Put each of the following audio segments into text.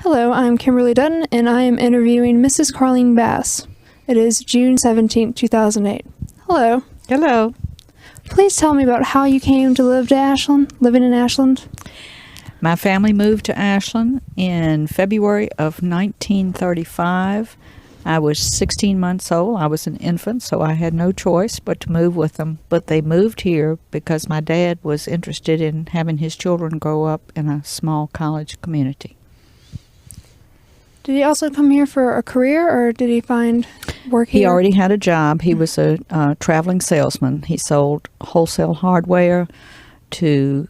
Hello, I'm Kimberly Dutton, and I am interviewing Mrs. Carlene Bass. It is June 17th, 2008. Hello. Hello. Please tell me about how you came to living in Ashland. My family moved to Ashland in February of 1935. I was 16 months old. I was an infant, so I had no choice but to move with them. But they moved here because my dad was interested in having his children grow up in a small college community. Did he also come here for a career, or did he find work here? He already had a job. He was a traveling salesman. He sold wholesale hardware to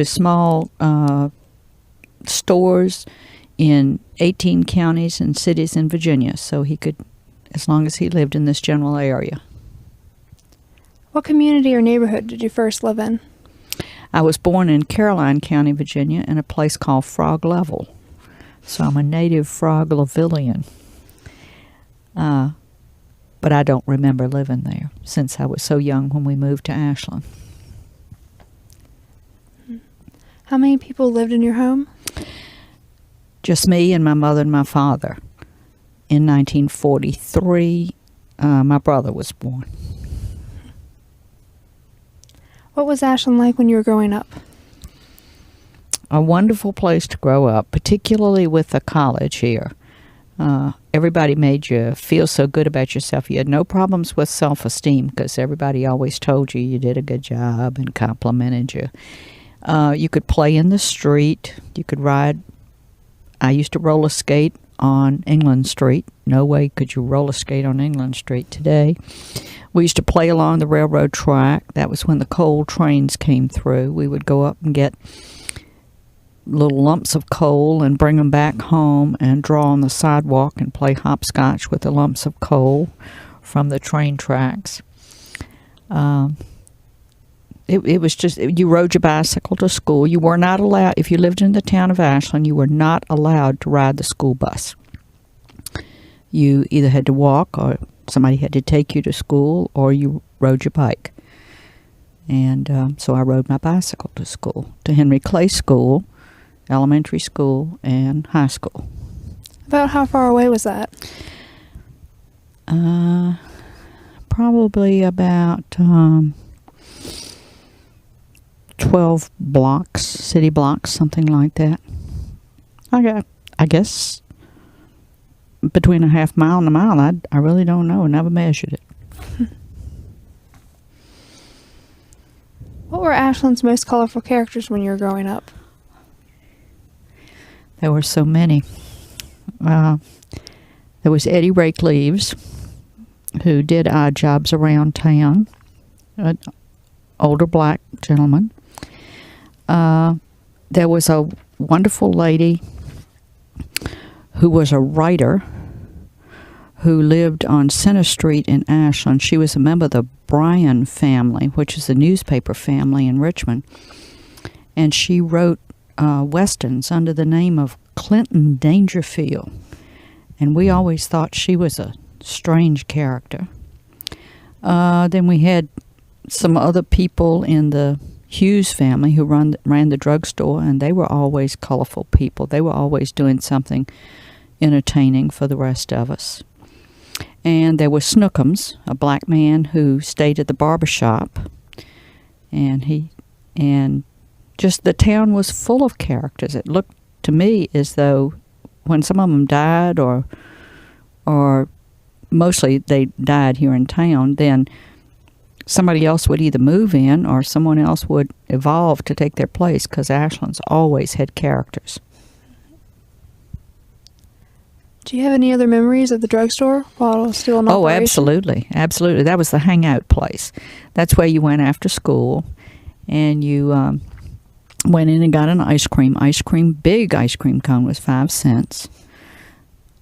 small stores in 18 counties and cities in Virginia, so he could, as long as he lived in this general area. What community or neighborhood did you first live in? I was born in Caroline County, Virginia, in a place called Frog Level. So I'm a native Frog-Levillian. But I don't remember living there since I was so young when we moved to Ashland. How many people lived in your home? Just me and my mother and my father. In 1943, my brother was born. What was Ashland like when you were growing up? A wonderful place to grow up, particularly with the college here. Everybody made you feel so good about yourself. You had no problems with self-esteem because everybody always told you you did a good job and complimented you. You could play in the street. You could ride. I used to roller skate on England Street. No way could you roller skate on England Street today. We used to play along the railroad track. That was when the coal trains came through. We would go up and get little lumps of coal and bring them back home and draw on the sidewalk and play hopscotch with the lumps of coal from the train tracks. It was just, you rode your bicycle to school. You were not allowed, if you lived in the town of Ashland, you were not allowed to ride the school bus. You either had to walk, or somebody had to take you to school, or you rode your bike. And so I rode my bicycle to school, to Henry Clay School, elementary school, and high school. About how far away was that? Probably about 12 blocks, city blocks, something like that. I guess between a half mile and a mile. I really don't know. I never measured it. What were Ashland's most colorful characters when you were growing up? There were so many. There was Eddie Rakeleaves, who did odd jobs around town, an older black gentleman. There was a wonderful lady who was a writer who lived on Center Street in Ashland. She was a member of the Bryan family, which is a newspaper family in Richmond. And she wrote westerns under the name of Clinton Dangerfield, and we always thought she was a strange character. Then we had some other people in the Hughes family who ran the drugstore, and they were always colorful people. They were always doing something entertaining for the rest of us. And there was Snookums, a black man who stayed at the barber shop, and just the town was full of characters. It looked to me as though when some of them died, or mostly they died here in town, then somebody else would either move in or someone else would evolve to take their place, because Ashland's always had characters. Do you have any other memories of the drugstore while it was still in operation? Oh, absolutely. Absolutely. That was the hangout place. That's where you went after school, and you went in and got an ice cream. Big ice cream cone was 5 cents.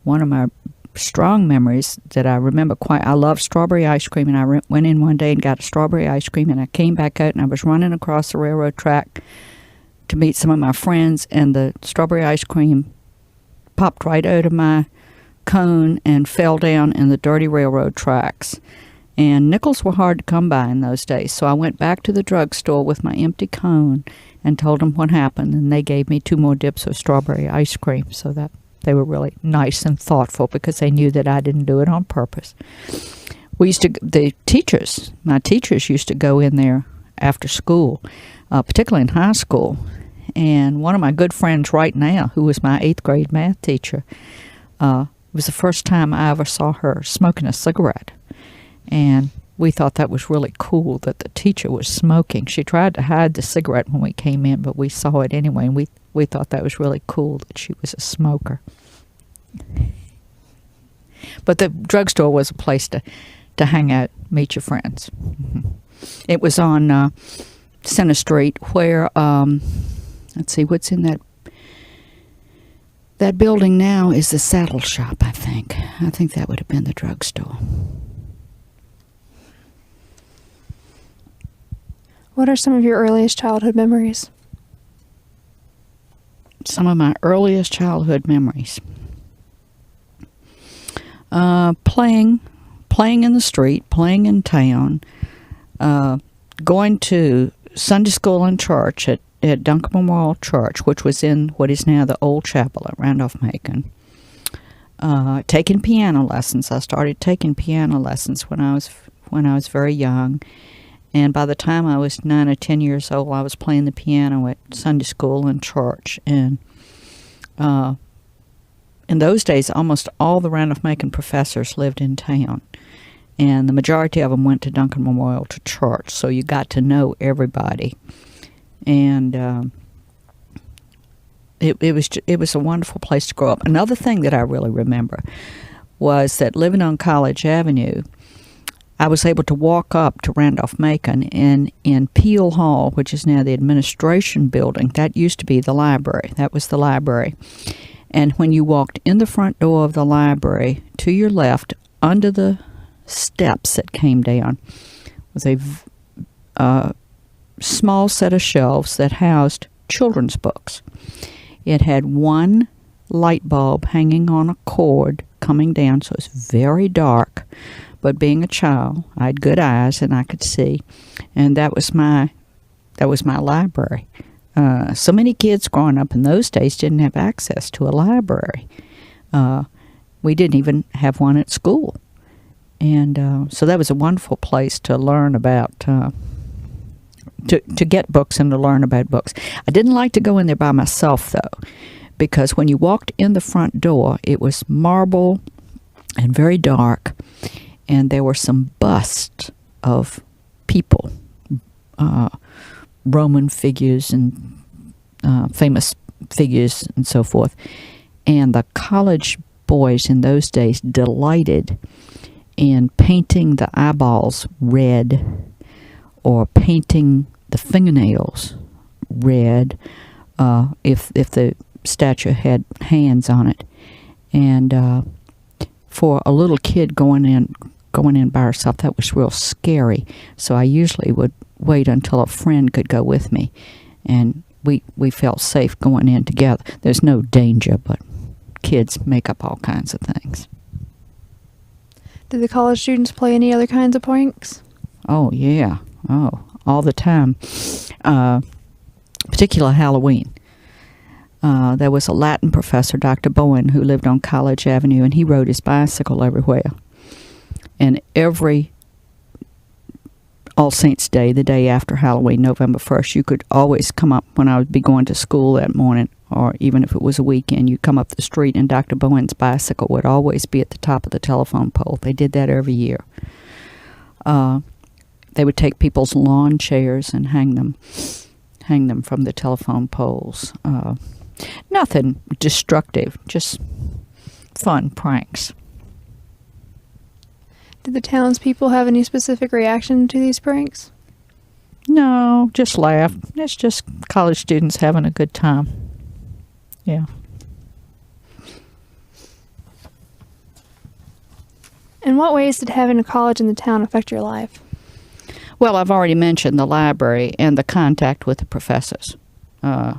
One of my strong memories that I remember I love strawberry ice cream, and I went in one day and got a strawberry ice cream, and I came back out and I was running across the railroad track to meet some of my friends, and the strawberry ice cream popped right out of my cone and fell down in the dirty railroad tracks. And nickels were hard to come by in those days, so I went back to the drugstore with my empty cone and told them what happened, and they gave me 2 more dips of strawberry ice cream, so that they were really nice and thoughtful because they knew that I didn't do it on purpose. My teachers used to go in there after school, particularly in high school, and one of my good friends right now, who was my 8th grade math teacher, it was the first time I ever saw her smoking a cigarette. And we thought that was really cool that the teacher was smoking. She tried to hide the cigarette when we came in, but we saw it anyway, and we thought that was really cool that she was a smoker. But the drugstore was a place to hang out, meet your friends. It was on Center Street where, let's see, what's in that building now is the saddle shop, I think. I think that would have been the drugstore. What are some of your earliest childhood memories? Some of my earliest childhood memories. Playing in the street, playing in town, going to Sunday school and church at Duncan Memorial Church, which was in what is now the old chapel at Randolph-Macon. Taking piano lessons. I started taking piano lessons when I was very young, and by the time I was 9 or 10 years old, I was playing the piano at Sunday school and church. And in those days, almost all the Randolph-Macon professors lived in town, and the majority of them went to Duncan Memorial to church, so you got to know everybody. And it was a wonderful place to grow up. Another thing that I really remember was that living on College Avenue, I was able to walk up to Randolph-Macon, and in Peel Hall, which is now the administration building, that used to be the library. That was the library. And when you walked in the front door of the library, to your left, under the steps that came down, was a small set of shelves that housed children's books. It had one light bulb hanging on a cord coming down, so it's very dark. But being a child, I had good eyes and I could see, and that was my library. So many kids growing up in those days didn't have access to a library. We didn't even have one at school, and so that was a wonderful place to learn about, to get books and to learn about books. I didn't like to go in there by myself though, because when you walked in the front door, it was marble and very dark. And there were some busts of people, Roman figures and famous figures and so forth. And the college boys in those days delighted in painting the eyeballs red or painting the fingernails red if the statue had hands on it. And for a little kid going in by herself, that was real scary. So I usually would wait until a friend could go with me, and we felt safe going in together. There's no danger, but kids make up all kinds of things. Did the college students play any other kinds of pranks? Oh, yeah. Oh, all the time. Particularly Halloween. There was a Latin professor, Dr. Bowen, who lived on College Avenue, and he rode his bicycle everywhere. And every All Saints Day, the day after Halloween, November 1st, you could always come up when I would be going to school that morning, or even if it was a weekend, you'd come up the street and Dr. Bowen's bicycle would always be at the top of the telephone pole. They did that every year. They would take people's lawn chairs and hang them from the telephone poles. Nothing destructive, just fun pranks. Did the townspeople have any specific reaction to these pranks? No, just laugh. It's just college students having a good time. Yeah. In what ways did having a college in the town affect your life? Well, I've already mentioned the library and the contact with the professors. I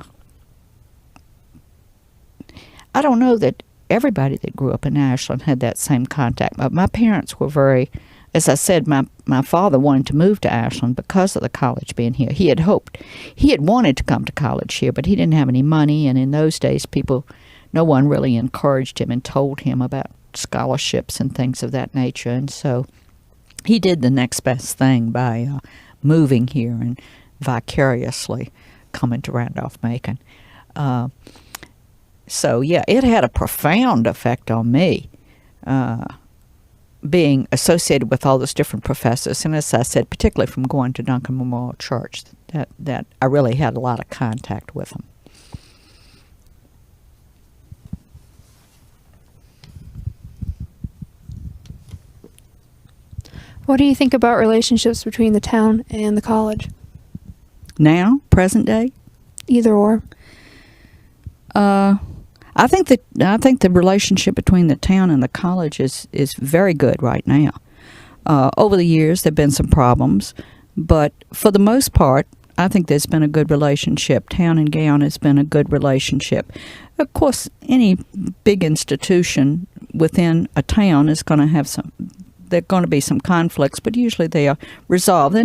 don't know that everybody that grew up in Ashland had that same contact, but my parents were very as I said, my father wanted to move to Ashland because of the college being here. He had wanted to come to college here, but he didn't have any money, and in those days, no one really encouraged him and told him about scholarships and things of that nature, and so he did the next best thing by moving here and vicariously coming to Randolph-Macon. So, yeah, it had a profound effect on me, being associated with all those different professors. And as I said, particularly from going to Duncan Memorial Church, that I really had a lot of contact with them. What do you think about relationships between the town and the college? Now, present day? Either or. I think the relationship between the town and the college is very good right now. Over the years, there have been some problems, but for the most part, I think there's been a good relationship. Town and gown has been a good relationship. Of course, any big institution within a town is going to have there are going to be some conflicts, but usually they are resolved. There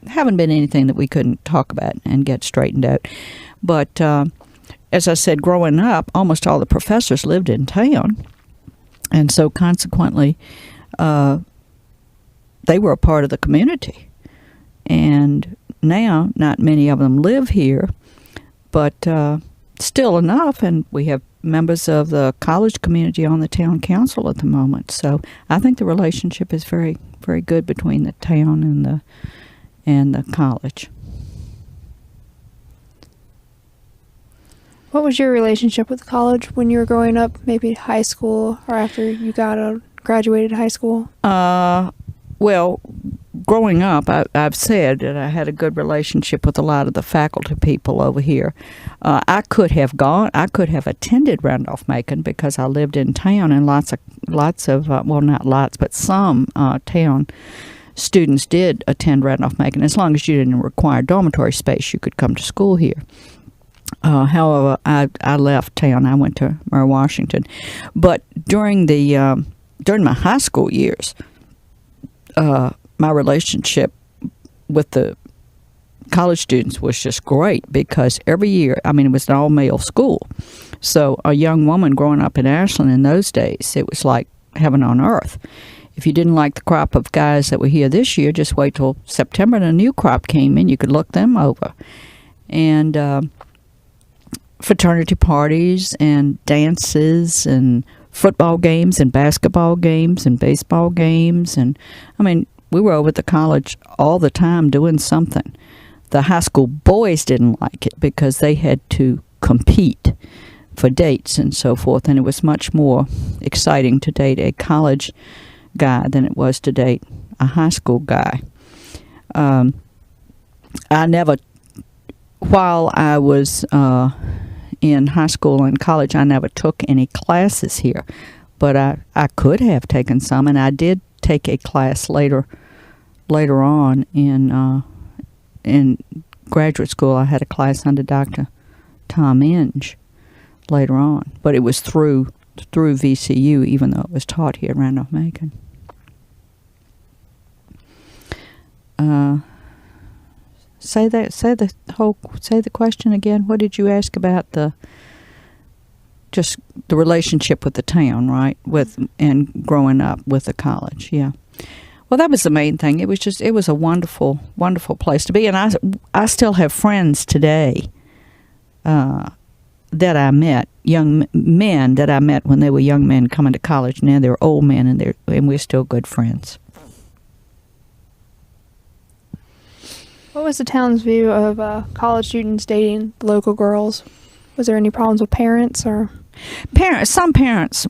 haven't been anything that we couldn't talk about and get straightened out. But as I said, growing up, almost all the professors lived in town, and so consequently, they were a part of the community. And now, not many of them live here, but still enough, and we have members of the college community on the town council at the moment. So I think the relationship is very, very good between the town and the college. What was your relationship with college when you were growing up, maybe high school or after you graduated high school? Well, growing up, I've said that I had a good relationship with a lot of the faculty people over here. I could have attended Randolph-Macon because I lived in town, and lots of well, not lots, but some town students did attend Randolph-Macon. As long as you didn't require dormitory space, you could come to school here. However, I left town. I went to Murray, Washington. But during my high school years, my relationship with the college students was just great because every year, it was an all-male school. So a young woman growing up in Ashland in those days, it was like heaven on earth. If you didn't like the crop of guys that were here this year, just wait till September and a new crop came in. You could look them over. And fraternity parties and dances and football games and basketball games and baseball games. And, we were over at the college all the time doing something. The high school boys didn't like it because they had to compete for dates and so forth, and it was much more exciting to date a college guy than it was to date a high school guy. While I was in high school and college, I never took any classes here, but I could have taken some, and I did take a class later on in graduate school. I had a class under Dr. Tom Inge later on, but it was through VCU, even though it was taught here at Randolph-Macon. Say the question again. What did you ask about just the relationship with the town, right? And growing up with the college, yeah. Well, that was the main thing. It was a wonderful, wonderful place to be, and I still have friends today that I met, young men that I met when they were young men coming to college. Now they're old men, and we're still good friends. What was the town's view of college students dating local girls? Was there any problems with parents or? Some parents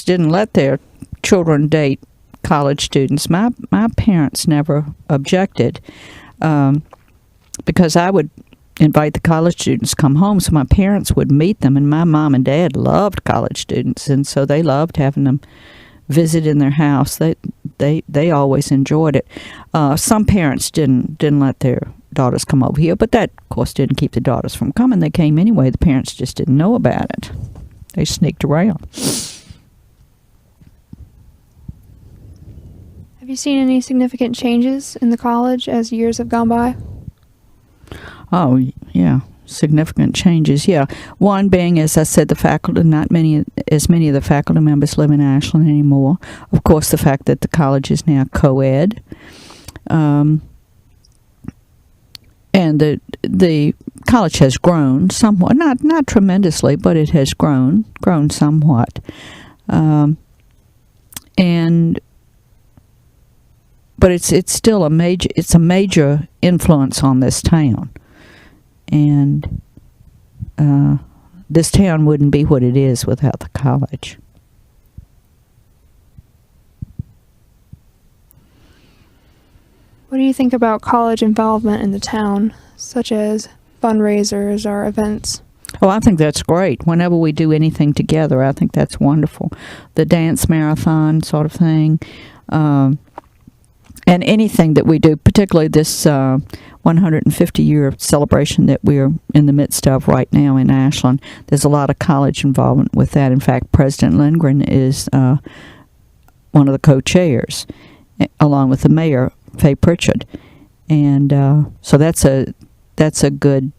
didn't let their children date college students. My parents never objected because I would invite the college students to come home, so my parents would meet them, and my mom and dad loved college students, and so they loved having them visit in their house. They always enjoyed it. Some parents didn't let their daughters come over here, but that, of course, didn't keep the daughters from coming. They came anyway. The parents just didn't know about it. They sneaked around. Have you seen any significant changes in the college as years have gone by? Oh, yeah, significant changes. Yeah, one being, as I said, the faculty. Not many of the faculty members live in Ashland anymore. Of course, the fact that the college is now co-ed, and the college has grown somewhat. Not tremendously, but it has grown somewhat, but it's still a major influence on this town. And this town wouldn't be what it is without the college. What do you think about college involvement in the town, such as fundraisers or events? Oh, I think that's great. Whenever we do anything together, I think that's wonderful. The dance marathon sort of thing. And anything that we do, particularly this 150-year celebration that we're in the midst of right now in Ashland, there's a lot of college involvement with that. In fact, President Lindgren is one of the co-chairs, along with the mayor, Faye Pritchard. And so that's a good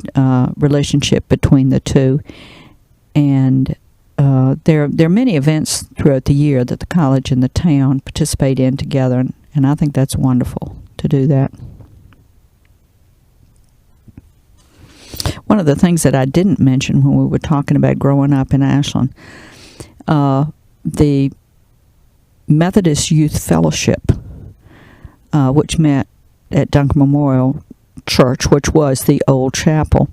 relationship between the two. And there are many events throughout the year that the college and the town participate in together, and I think that's wonderful to do that. One of the things that I didn't mention when we were talking about growing up in Ashland, the Methodist Youth Fellowship, which met at Duncan Memorial Church, which was the old chapel.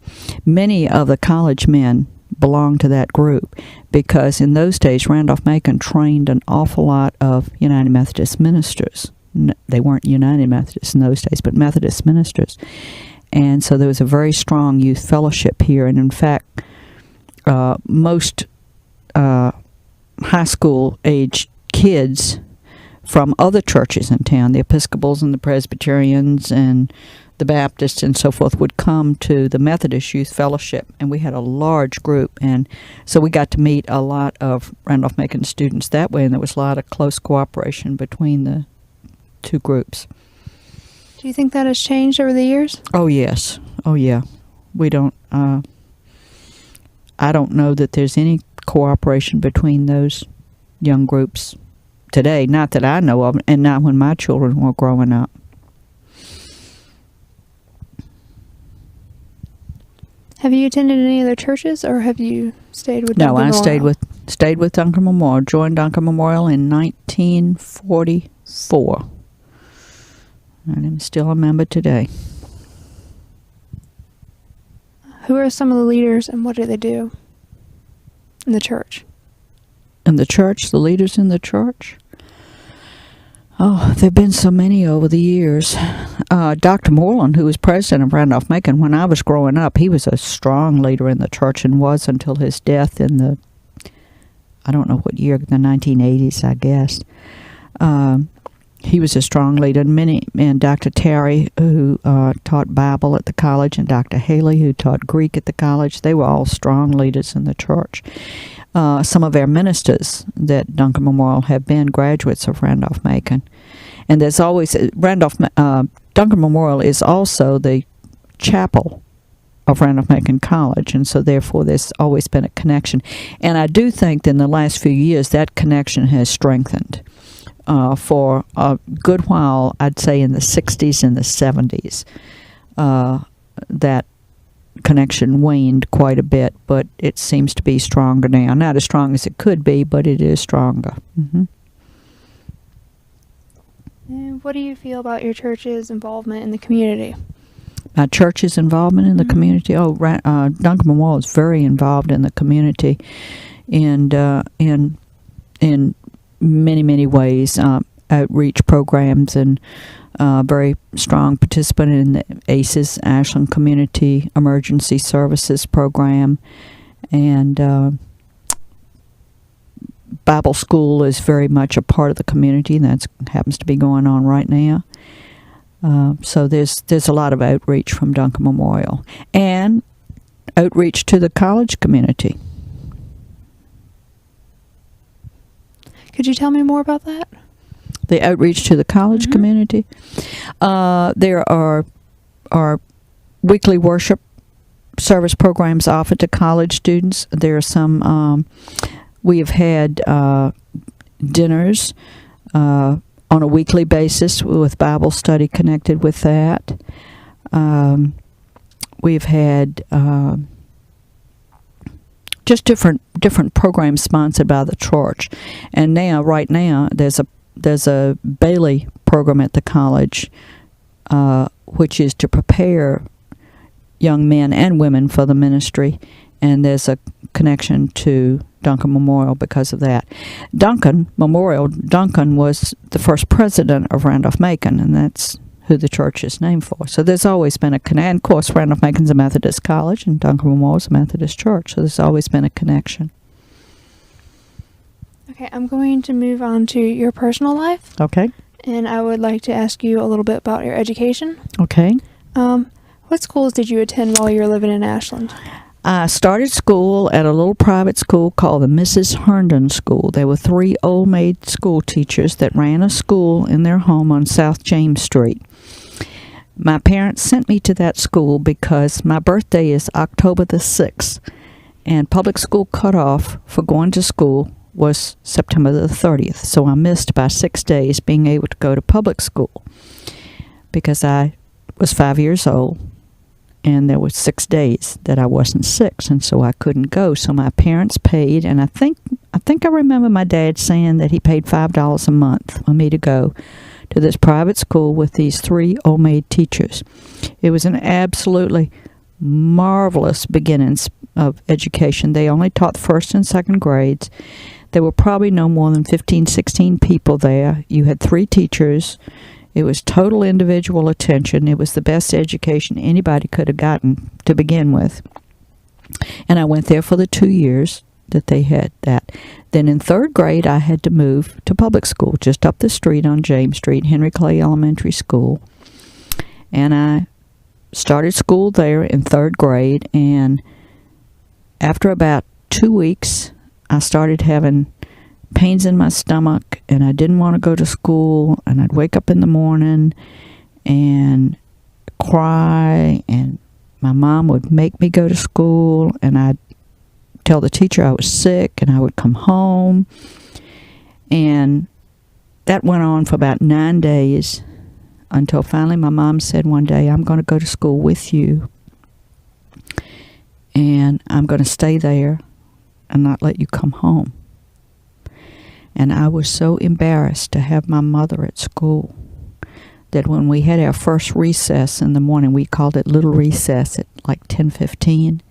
Many of the college men belonged to that group because in those days Randolph-Macon trained an awful lot of United Methodist ministers. They weren't United Methodists in those days, but Methodist ministers. And so there was a very strong youth fellowship here. And in fact, most high school age kids from other churches in town, the Episcopals and the Presbyterians and the Baptists and so forth, would come to the Methodist Youth Fellowship, and we had a large group, and so we got to meet a lot of Randolph-Macon students that way, and there was a lot of close cooperation between the two groups. Do you think that has changed over the years? Oh, yes. Oh, yeah. We don't, I don't know that there's any cooperation between those young groups today, not that I know of, and not when my children were growing up. Have you attended any other churches, or have you stayed with Duncan Memorial? Memorial? stayed with Duncan Memorial. Joined Duncan Memorial in 1944, and I'm still a member today. Who are some of the leaders, and what do they do in the church? In the church, the leaders in the church? Oh, there have been so many over the years. Dr. Moreland, who was president of Randolph-Macon, when I was growing up, he was a strong leader in the church and was until his death in the, I don't know what year, the 1980s, I guess. He was a strong leader. And Dr. Terry, who taught Bible at the college, and Dr. Haley, who taught Greek at the college, they were all strong leaders in the church. Some of our ministers that Duncan Memorial have been graduates of Randolph-Macon. And there's always, Duncan Memorial is also the chapel of Randolph-Macon College, and so therefore there's always been a connection. And I do think that in the last few years that connection has strengthened. For a good while, I'd say in the 60s and the 70s, that connection waned quite a bit, but it seems to be stronger now. Not as strong as it could be, but it is stronger. Mm-hmm. And what do you feel about your church's involvement in the community? My church's involvement in the community? Oh, Duncan Memorial is very involved in the community, and in many, many ways, outreach programs, and very strong participant in the ACES, Ashland Community Emergency Services Program, and Bible school is very much a part of the community, and that happens to be going on right now. So there's a lot of outreach from Duncan Memorial, and outreach to the college community. Could you tell me more about that? the outreach to the college community. There are weekly worship service programs offered to college students. There are some, we have had dinners on a weekly basis with Bible study connected with that. We've had just different programs sponsored by the church. And now, right now, there's a Bailey program at the college, which is to prepare young men and women for the ministry, and there's a connection to Duncan Memorial because of that. Duncan was the first president of Randolph-Macon, and that's who the church is named for. So there's always been a connection. And of course, Randolph-Macon's a Methodist college, and Duncan Memorial is a Methodist church, so there's always been a connection. Okay, I'm going to move on to your personal life. Okay. And I would like to ask you a little bit about your education. Okay. What schools did you attend while you were living in Ashland? I started school at a little private school called the Mrs. Herndon School. There were 3 old maid school teachers that ran a school in their home on South James Street. My parents sent me to that school because my birthday is October the 6th, and public school cutoff for going to school was September the 30th. So I missed by 6 days being able to go to public school because I was 5 years old. And there were 6 days that I wasn't 6, and so I couldn't go. So my parents paid, and I think I remember my dad saying that he paid $5 a month for me to go to this private school with these 3 old maid teachers. It was an absolutely marvelous beginnings of education. They only taught first and second grades. There were probably no more than 15, 16 people there. You had 3 teachers. It was total individual attention. It was the best education anybody could have gotten to begin with. And I went there for the 2 years that they had that. Then in 3rd grade, I had to move to public school, just up the street on James Street, Henry Clay Elementary School. And I started school there in 3rd grade, and after about 2 weeks, I started having pains in my stomach, and I didn't want to go to school, and I'd wake up in the morning and cry, and my mom would make me go to school, and I'd tell the teacher I was sick, and I would come home, and that went on for about 9 days until finally my mom said one day, I'm going to go to school with you, and I'm going to stay there and not let you come home. And I was so embarrassed to have my mother at school that when we had our first recess in the morning, we called it Little Recess at like 10:15.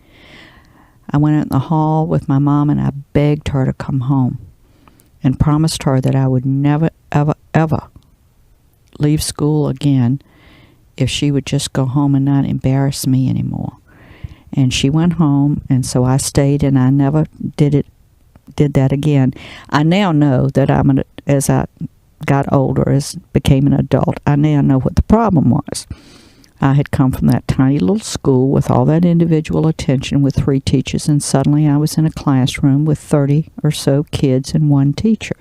I went out in the hall with my mom and I begged her to come home and promised her that I would never, ever, ever leave school again if she would just go home and not embarrass me anymore. And she went home, and so I stayed, and I never did that again. I now know that as I got older, became an adult, I now know what the problem was. I had come from that tiny little school with all that individual attention with 3 teachers, and suddenly I was in a classroom with 30 or so kids and 1 teacher.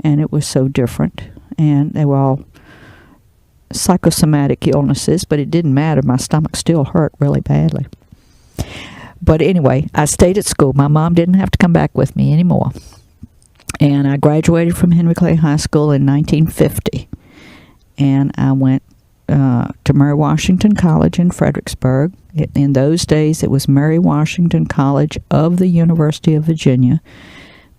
And it was so different, and they were all psychosomatic illnesses, but it didn't matter. My stomach still hurt really badly. But anyway, I stayed at school. My mom didn't have to come back with me anymore. And I graduated from Henry Clay High School in 1950. And I went to Mary Washington College in Fredericksburg. In those days, it was Mary Washington College of the University of Virginia,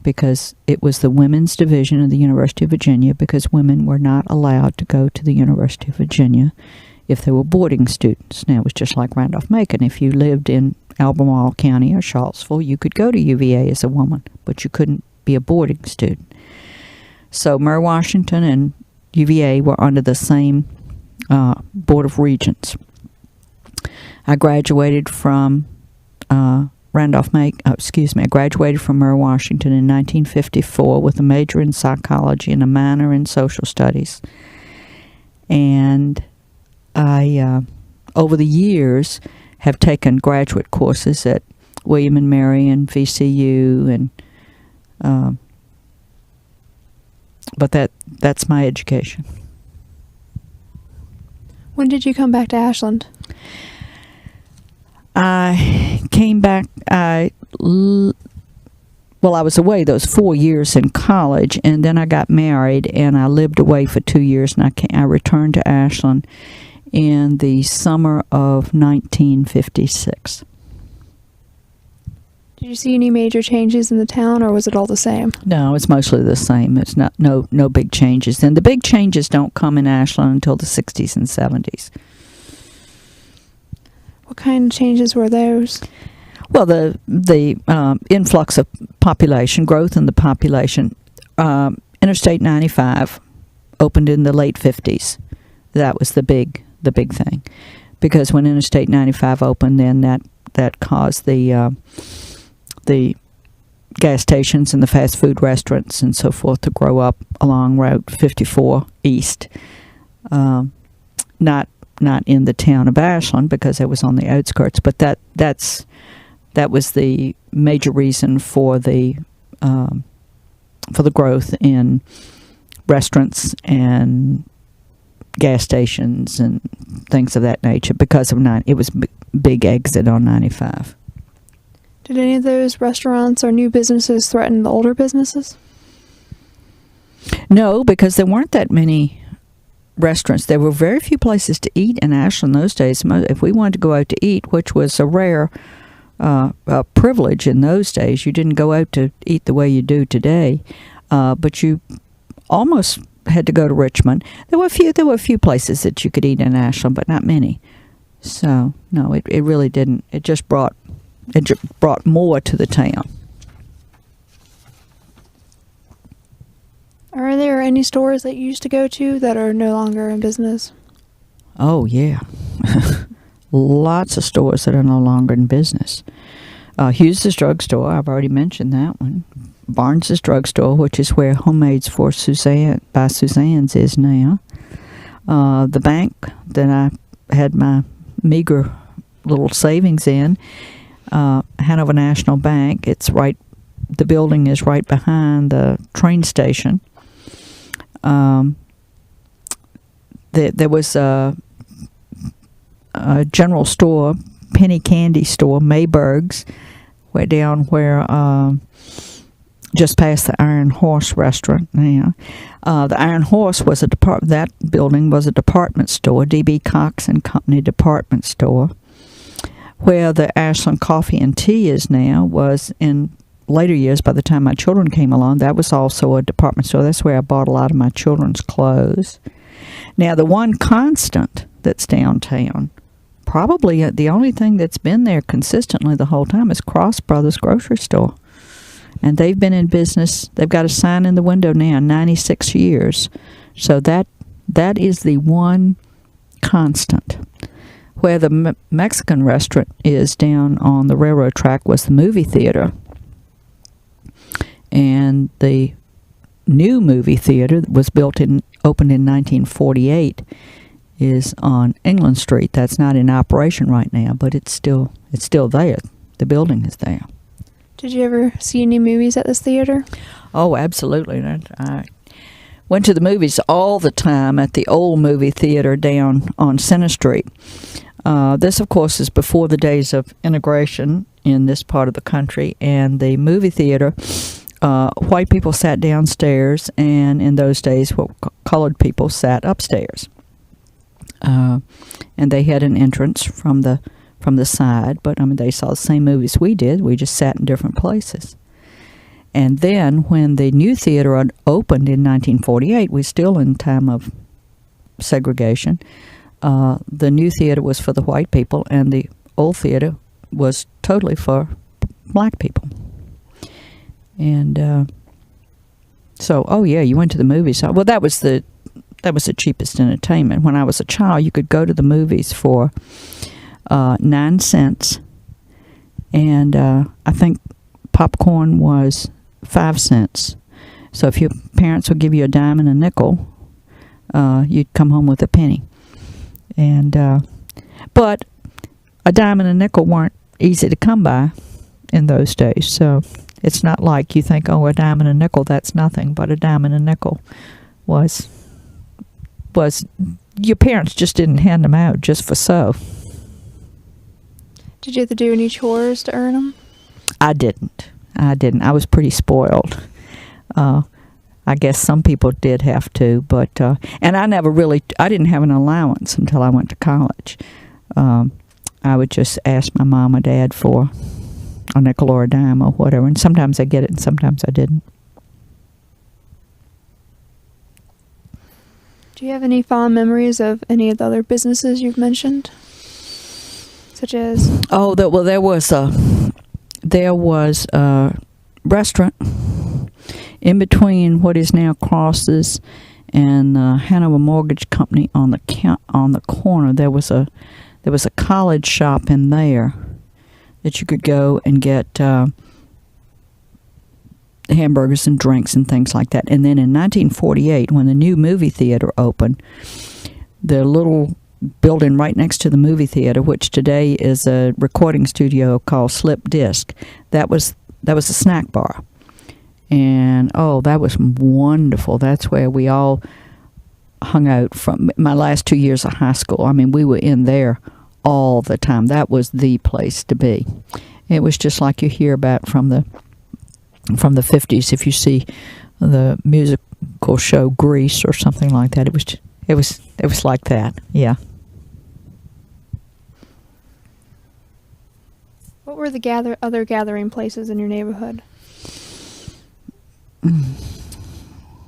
because it was the women's division of the University of Virginia, because women were not allowed to go to the University of Virginia if they were boarding students. Now, it was just like Randolph-Macon. If you lived in Albemarle County or Charlottesville, you could go to UVA as a woman, but you couldn't be a boarding student. So Mary Washington and UVA were under the same Board of Regents. I graduated from I graduated from Mary Washington in 1954 with a major in psychology and a minor in social studies. And I, over the years, have taken graduate courses at William and Mary and VCU and but that's my education. When did you come back to Ashland? I came back. I was away those 4 years in college, and then I got married, and I lived away for 2 years, and I returned to Ashland in the summer of 1956. Did you see any major changes in the town, or was it all the same? No, it's mostly the same. It's no big changes. And the big changes don't come in Ashland until the 60s and 70s. What kind of changes were those? Well, the influx of population, growth in the population. Interstate 95 opened in the late 50s. That was the big thing, because when Interstate 95 opened, then that caused the gas stations and the fast food restaurants and so forth to grow up along Route 54 east. Not in the town of Ashland, because it was on the outskirts, but that was the major reason for the growth in restaurants and gas stations and things of that nature, because of it was big exit on 95. Did any of those restaurants or new businesses threaten the older businesses? No, because there weren't that many restaurants. There were very few places to eat in Ashland those days. If we wanted to go out to eat, which was a rare privilege in those days, you didn't go out to eat the way you do today, but you almost had to go to Richmond. There were a few places that you could eat in Ashland, but not many. So no, it really didn't. It just brought more to the town. Are there any stores that you used to go to that are no longer in business? Oh, yeah. Lots of stores that are no longer in business. Hughes's Drugstore, I've already mentioned that one. Barnes's Drugstore, which is where Homemades for Suzanne by Suzanne's is now. The bank that I had my meager little savings in, Hanover National Bank. The building is right behind the train station. There was a general store, penny candy store, Mayberg's, just past the Iron Horse restaurant now. The Iron Horse was that building was a department store, D.B. Cox and Company department store. Where the Ashland Coffee and Tea is now was in later years, by the time my children came along, that was also a department store. That's where I bought a lot of my children's clothes. Now, the one constant that's downtown, probably the only thing that's been there consistently the whole time, is Cross Brothers Grocery Store. And they've been in business. They've got a sign in the window now, 96 years. So that is the one constant. Where the Mexican restaurant is down on the railroad track was the movie theater. And the new movie theater that was opened in 1948 is on England Street. That's not in operation right now, but it's still there. The building is there. Did you ever see any movies at this theater? Oh, absolutely. I went to the movies all the time at the old movie theater down on Center Street. This, of course, is before the days of integration in this part of the country, and the movie theater, white people sat downstairs, and in those days, colored people sat upstairs. And they had an entrance from the side, but they saw the same movies we did. We just sat in different places. And then when the new theater opened in 1948, we're still in time of segregation. The new theater was for the white people, and the old theater was totally for black people. And so, oh yeah, you went to the movies. Well, that was the cheapest entertainment. When I was a child, you could go to the movies for 9 cents, and I think popcorn was 5 cents. So if your parents would give you a dime and a nickel, you'd come home with a penny. And but a dime and a nickel weren't easy to come by in those days. So It's not like you think, oh, a dime and a nickel, that's nothing. But a dime and a nickel was your parents just didn't hand them out just for so. Did you have to do any chores to earn them? I didn't. I was pretty spoiled. I guess some people did have to, but and I didn't have an allowance until I went to college. I would just ask my mom or dad for a nickel or a dime or whatever, and sometimes I get it and sometimes I didn't. Do you have any fond memories of any of the other businesses you've mentioned? Such as? Oh, there was a restaurant in between what is now Crosses and Hanover Mortgage Company on the corner. There was a college shop in there that you could go and get hamburgers and drinks and things like that. And then in 1948, when the new movie theater opened, the little building right next to the movie theater, which today is a recording studio called Slip Disc, that was a snack bar. And that was wonderful. That's where we all hung out from my last 2 years of high school. I mean, we were in there all the time. That was the place to be. It was just like you hear about from the 50s. If you see the musical show Grease or something like that, it was like that. Yeah. What were the other gathering places in your neighborhood?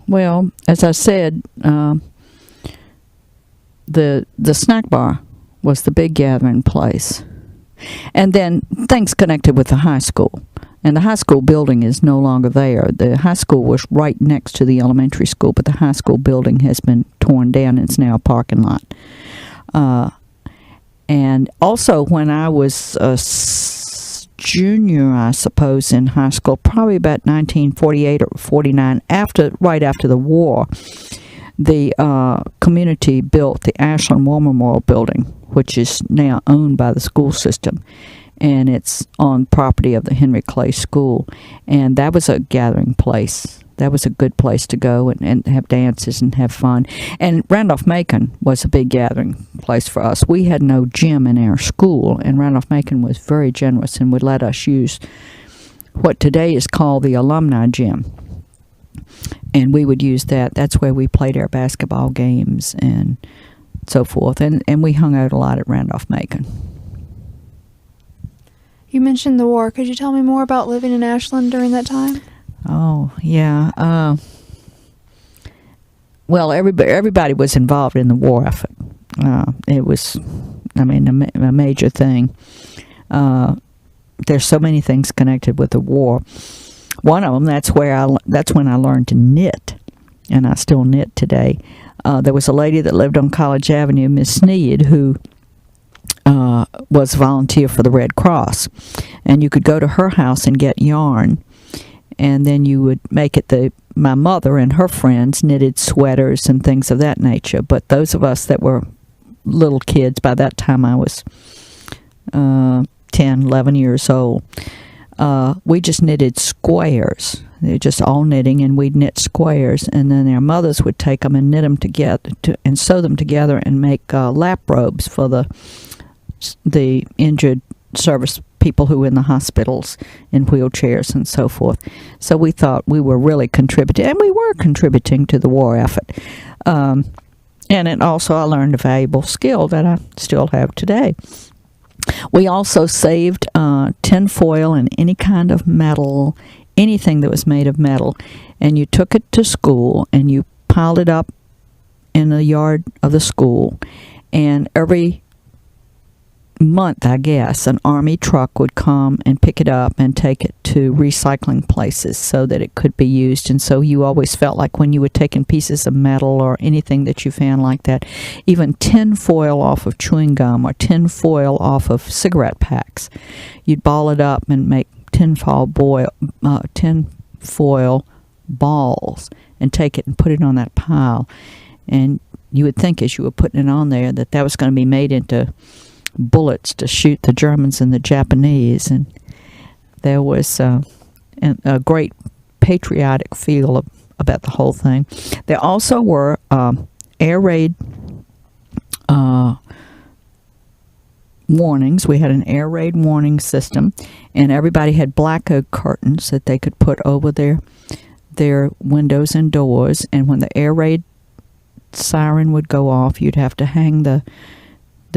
Well, as I said, the snack bar was the big gathering place. And then things connected with the high school. And the high school building is no longer there. The high school was right next to the elementary school, but the high school building has been torn down and it's now a parking lot. And also when I was a junior, I suppose, in high school, probably about 1948 or 49, right after the war, the community built the Ashland War Memorial Building, which is now owned by the school system. And it's on property of the Henry Clay School. And that was a gathering place. That was a good place to go and have dances and have fun. And Randolph-Macon was a big gathering place for us. We had no gym in our school, and Randolph-Macon was very generous and would let us use what today is called the alumni gym. And we would use that. That's where we played our basketball games and so forth. And we hung out a lot at Randolph-Macon. You mentioned the war. Could you tell me more about living in Ashland during that time? Oh, yeah. Well, everybody was involved in the war effort. It was, a major thing. There's so many things connected with the war. One of them, that's when I learned to knit, and I still knit today. There was a lady that lived on College Avenue, Miss Sneed, who was a volunteer for the Red Cross, and you could go to her house and get yarn, and then you would make it. My mother and her friends knitted sweaters and things of that nature, but those of us that were little kids, by that time I was 10, 11 years old, we just knitted squares. They were just all knitting, and we'd knit squares, and then their mothers would take them and knit them together and sew them together and make lap robes for the injured service people who were in the hospitals in wheelchairs and so forth. So we thought we were really contributing, and we were contributing to the war effort. And it also, I learned a valuable skill that I still have today. We also saved tin foil and any kind of metal, anything that was made of metal, and you took it to school and you piled it up in the yard of the school, and every month, I guess, an army truck would come and pick it up and take it to recycling places so that it could be used. And so you always felt like when you were taking pieces of metal or anything that you found like that, even tin foil off of chewing gum or tin foil off of cigarette packs, you'd ball it up and make tin foil balls and take it and put it on that pile. And you would think as you were putting it on there that was going to be made into bullets to shoot the Germans and the Japanese. And there was and a great patriotic feel about the whole thing. There also were air raid warnings. We had an air raid warning system, and everybody had black oak curtains that they could put over their windows and doors. And when the air raid siren would go off, you'd have to hang the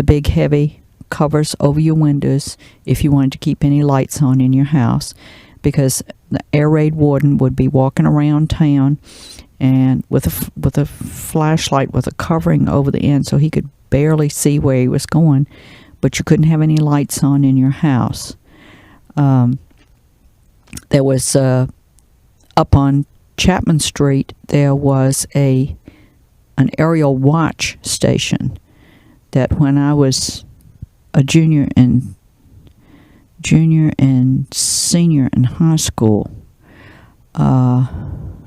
big heavy covers over your windows if you wanted to keep any lights on in your house, because the air raid warden would be walking around town and with a flashlight with a covering over the end, so he could barely see where he was going, but you couldn't have any lights on in your house. There was up on Chapman Street, there was an aerial watch station that when I was a junior and senior in high school,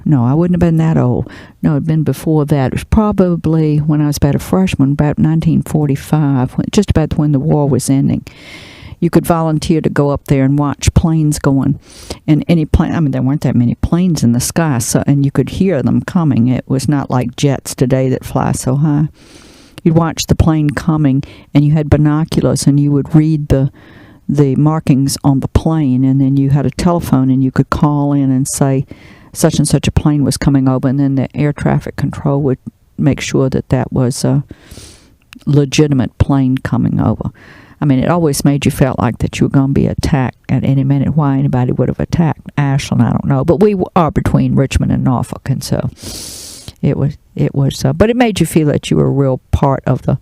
no, I wouldn't have been that old. No, it had been before that. It was probably when I was about a freshman, about 1945, just about when the war was ending. You could volunteer to go up there and watch planes going. And any plane, I mean, there weren't that many planes in the sky, so, and you could hear them coming. It was not like jets today that fly so high. You'd watch the plane coming, and you had binoculars, and you would read the markings on the plane, and then you had a telephone, and you could call in and say such and such a plane was coming over, and then the air traffic control would make sure that that was a legitimate plane coming over. I mean, it always made you feel like that you were going to be attacked at any minute. Why anybody would have attacked Ashland, I don't know. But we are between Richmond and Norfolk, and so it was. But it made you feel that you were a real part of the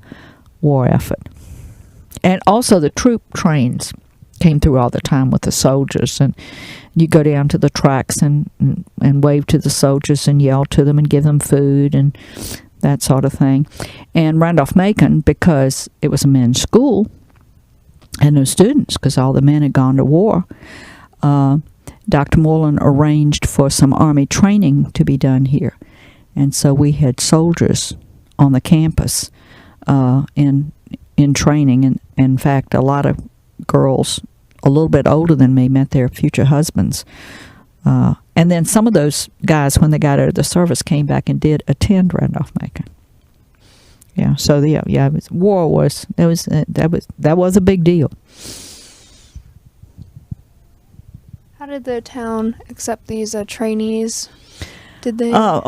war effort. And also the troop trains came through all the time with the soldiers, and you go down to the tracks and wave to the soldiers and yell to them and give them food and that sort of thing. And Randolph-Macon, because it was a men's school, had no students because all the men had gone to war. Dr. Moreland arranged for some Army training to be done here. And so we had soldiers on the campus in training. And in fact, a lot of girls a little bit older than me met their future husbands. And then some of those guys, when they got out of the service, came back and did attend Randolph-Macon. Yeah, so war was that was a big deal. How did the town accept these trainees? Did they? I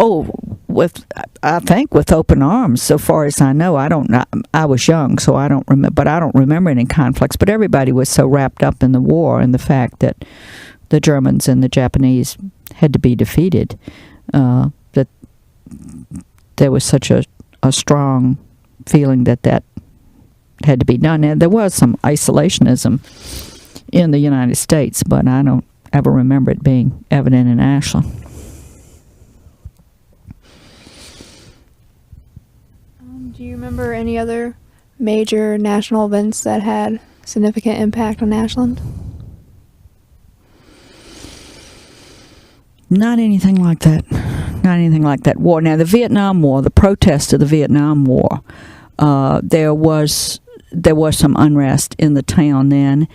think with open arms. So far as I know, I was young, so I don't remember. But I don't remember any conflicts. But everybody was so wrapped up in the war and the fact that the Germans and the Japanese had to be defeated, that there was such a strong feeling that had to be done. And there was some isolationism in the United States, but I don't ever remember it being evident in Ashland. Do you remember any other major national events that had significant impact on Ashland? Not anything like that. Not anything like that war. Now, the Vietnam War, the protest of the Vietnam War, there was some unrest in the town then,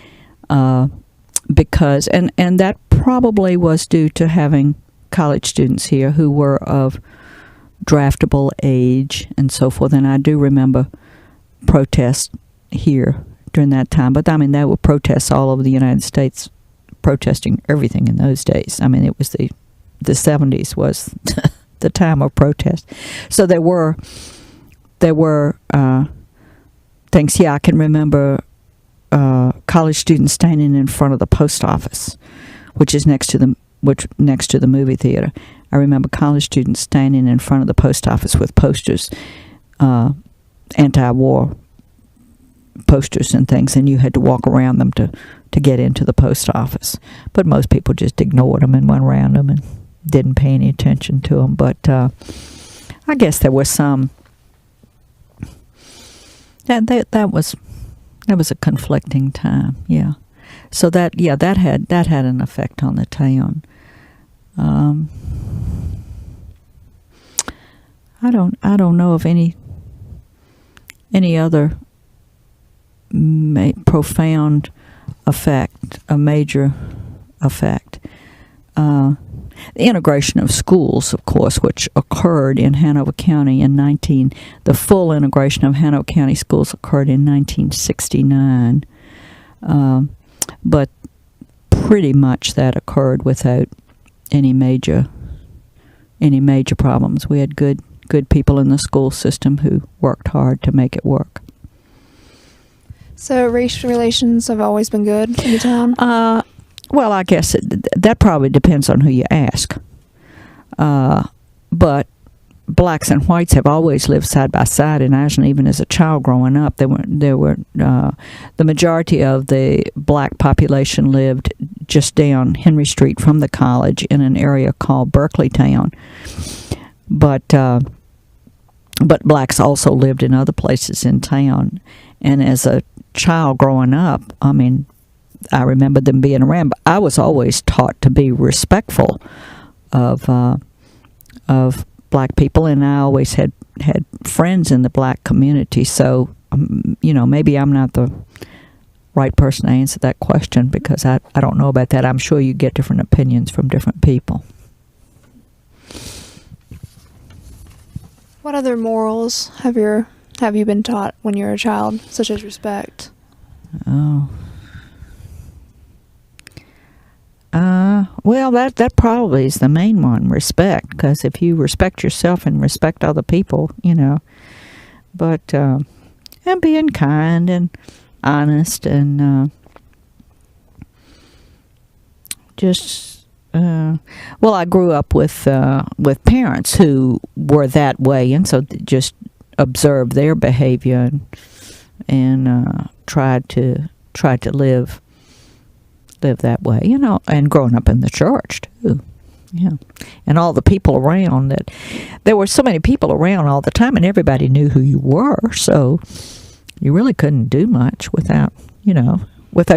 because and that probably was due to having college students here who were of draftable age and so forth. And I do remember protests here during that time. But I mean, there were protests all over the United States, protesting everything in those days. I mean, it was the 70s was the time of protest. So there were things. Yeah, I can remember college students standing in front of the post office, which is next to the movie theater. I remember college students standing in front of the post office with posters, anti-war posters and things, and you had to walk around them to get into the post office. But most people just ignored them and went around them and didn't pay any attention to them. But I guess there was some. That was a conflicting time. Yeah. So that had an effect on the town. I don't know of any other profound effect, a major effect. the integration of schools, of course, which occurred in Hanover County the full integration of Hanover County schools occurred in 1969. But pretty much that occurred without any major problems. We had good people in the school system who worked hard to make it work. So race relations have always been good in the town? Well, I guess that probably depends on who you ask. But blacks and whites have always lived side by side in Ashland. Even as a child growing up, there were the majority of the black population lived just down Henry Street from the college in an area called Berkeley Town. But blacks also lived in other places in town. And as a child growing up, I mean, I remember them being around, but I was always taught to be respectful of black people, and I always had friends in the black community. So, maybe I'm not the right person to answer that question because I don't know about that. I'm sure you get different opinions from different people. What other morals have you been taught when you were a child, such as respect? Oh. Well, that probably is the main one, respect, because if you respect yourself and respect other people, but, and being kind and honest and, well, I grew up with parents who were that way, and so just observed their behavior and tried to live that way, and growing up in the church too, and all the people around there were so many people around all the time, and everybody knew who you were, so you really couldn't do much without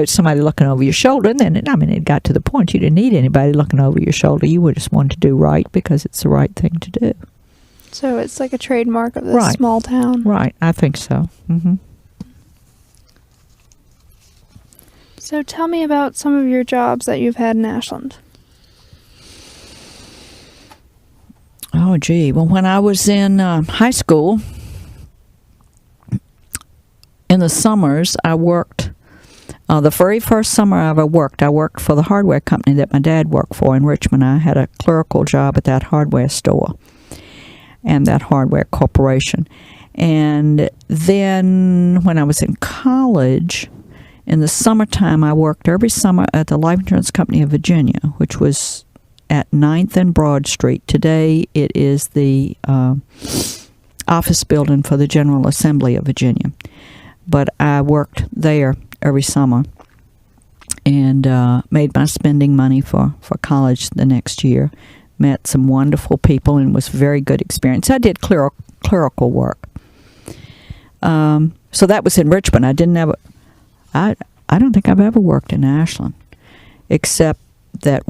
somebody looking over your shoulder. And then, it got to the point you didn't need anybody looking over your shoulder. You would just want to do right because it's the right thing to do. So it's like a trademark of this small town. Right, I think so. Mm-hmm. So tell me about some of your jobs that you've had in Ashland. Oh, gee. Well, when I was in high school, in the summers, I worked. The very first summer I ever worked, I worked for the hardware company that my dad worked for in Richmond. I had a clerical job at that hardware store and that hardware corporation. And then when I was in college, in the summertime, I worked every summer at the Life Insurance Company of Virginia, which was at 9th and Broad Street. Today, it is the office building for the General Assembly of Virginia. But I worked there every summer and made my spending money for college the next year. Met some wonderful people and was a very good experience. I did clerical work. So that was in Richmond. I don't think I've ever worked in Ashland, except that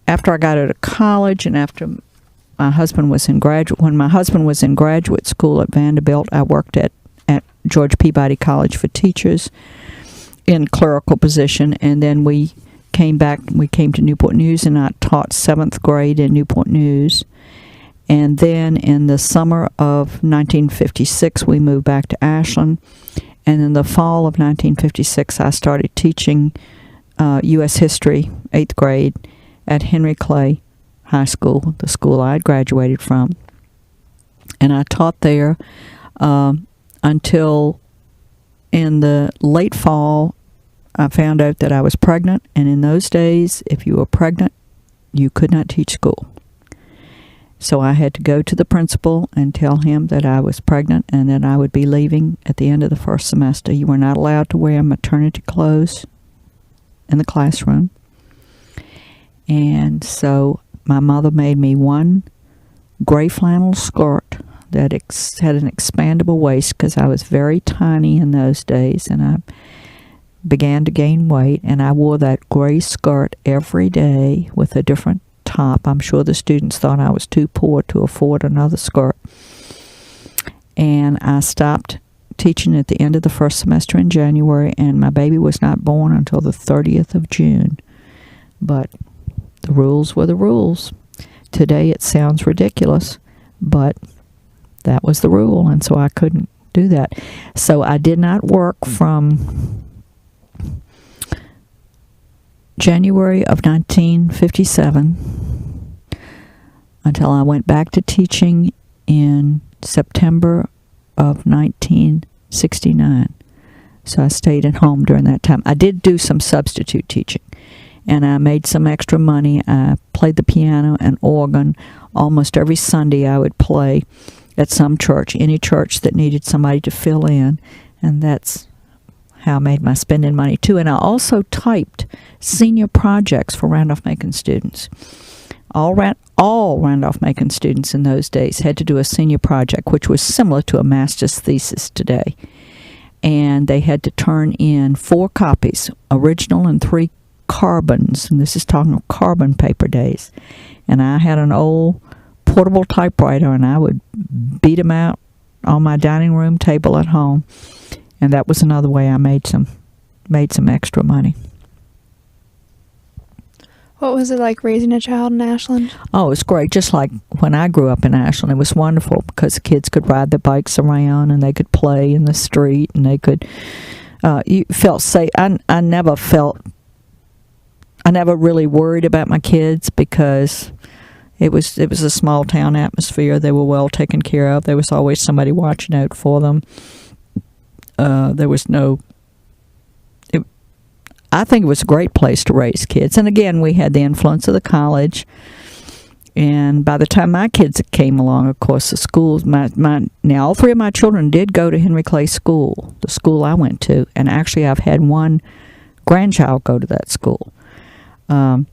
after I got out of college and after when my husband was in graduate school at Vanderbilt, I worked at George Peabody College for Teachers in clerical position, and then we came to Newport News, and I taught 7th grade in Newport News. And then in the summer of 1956, we moved back to Ashland. And in the fall of 1956, I started teaching U.S. history, 8th grade, at Henry Clay High School, the school I had graduated from. And I taught there until in the late fall, I found out that I was pregnant. And in those days, if you were pregnant, you could not teach school. So I had to go to the principal and tell him that I was pregnant and that I would be leaving at the end of the first semester. You were not allowed to wear maternity clothes in the classroom. And so my mother made me one gray flannel skirt that had an expandable waist because I was very tiny in those days, and I began to gain weight, and I wore that gray skirt every day with a different top. I'm sure the students thought I was too poor to afford another skirt. And I stopped teaching at the end of the first semester in January, and my baby was not born until the 30th of June. But The rules were the rules. Today it sounds ridiculous, but that was the rule, and so I couldn't do that. So I did not work from January of 1957 until I went back to teaching in September of 1969. So I stayed at home during that time. I did do some substitute teaching, and I made some extra money. I played the piano and organ. Almost every Sunday I would play at some church, any church that needed somebody to fill in, and that's how I made my spending money too. And I also typed senior projects for Randolph-Macon students. All Randolph-Macon students in those days had to do a senior project, which was similar to a master's thesis today. And they had to turn in 4 copies, original and 3 carbons, and this is talking of carbon paper days. And I had an old portable typewriter, and I would beat them out on my dining room table at home, and that was another way I made some extra money. What was it like raising a child in Ashland? Oh, it was great. Just like when I grew up in Ashland, it was wonderful because the kids could ride their bikes around and they could play in the street, and they could. You felt safe. I never really worried about my kids because it was a small town atmosphere. They were well taken care of. There was always somebody watching out for them. There was no. I think it was a great place to raise kids. And again, we had the influence of the college. And by the time my kids came along, of course, the schools, now all 3 of my children did go to Henry Clay School, the school I went to. And actually, I've had one grandchild go to that school. That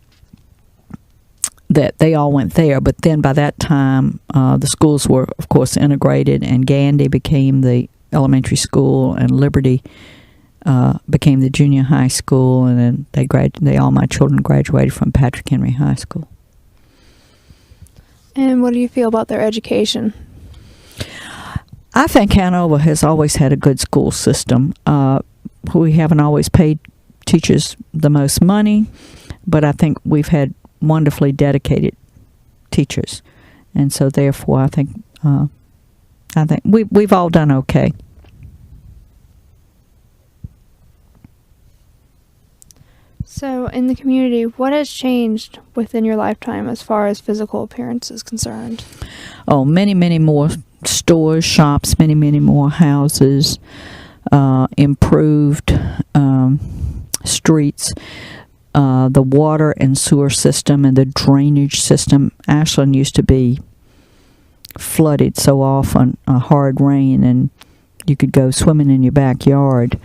they all went there. But then by that time, the schools were, of course, integrated. And Gandy became the elementary school, and Liberty became the junior high school, and then all my children graduated from Patrick Henry High School. And what do you feel about their education? I think Hanover has always had a good school system. We haven't always paid teachers the most money, but I think we've had wonderfully dedicated teachers, and so therefore I think we've all done okay. So, in the community, what has changed within your lifetime as far as physical appearance is concerned? Oh, many, many more stores, shops, many, many more houses, improved streets, the water and sewer system and the drainage system. Ashland used to be flooded so often, hard rain, and you could go swimming in your backyard.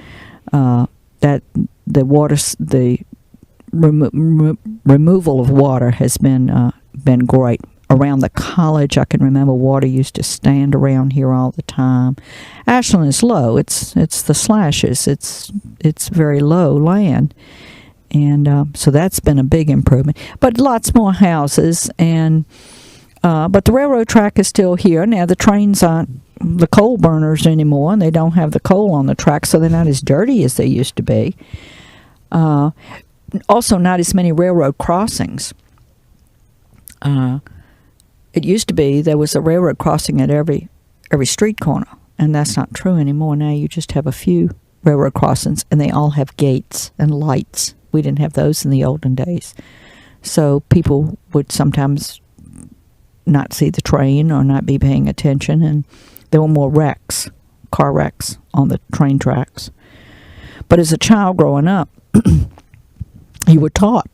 That the removal of water has been great. Around the college, I can remember water used to stand around here all the time. Ashland is low. It's the Slashes. It's very low land, and so that's been a big improvement. But lots more houses, and but the railroad track is still here. Now the trains aren't the coal burners anymore, and they don't have the coal on the track, so they're not as dirty as they used to be. Also, not as many railroad crossings. It used to be there was a railroad crossing at every street corner, and that's not true anymore. Now you just have a few railroad crossings, and they all have gates and lights. We didn't have those in the olden days. So people would sometimes not see the train or not be paying attention, and there were more wrecks, car wrecks on the train tracks. But as a child growing up, you were taught,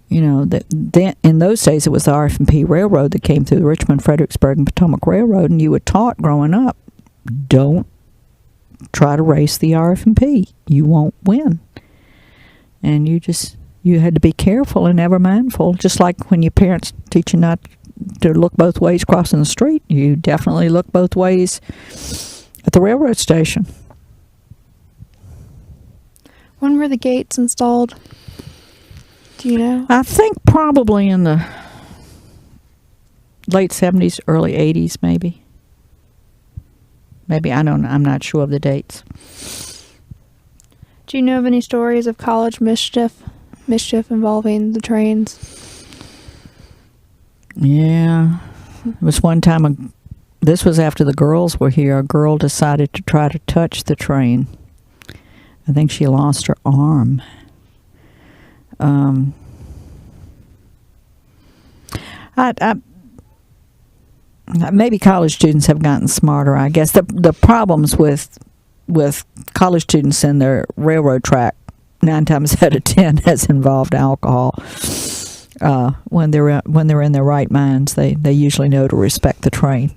that in those days it was the RF&P Railroad that came through the Richmond, Fredericksburg, and Potomac Railroad, and you were taught growing up, don't try to race the RF&P. You won't win. And you had to be careful and ever mindful, just like when your parents teach you not to look both ways crossing the street. You definitely look both ways at the railroad station. When were the gates installed? Do you know? I think probably in the late 70s, early 80s, maybe. Maybe, I don't know. I'm not sure of the dates. Do you know of any stories of college mischief involving the trains? Yeah. It was one time, this was after the girls were here, a girl decided to try to touch the train. I think she lost her arm. Maybe college students have gotten smarter. I guess the problems with college students and their railroad track 9 times out of 10 has involved alcohol. When they're in their right minds, they usually know to respect the train.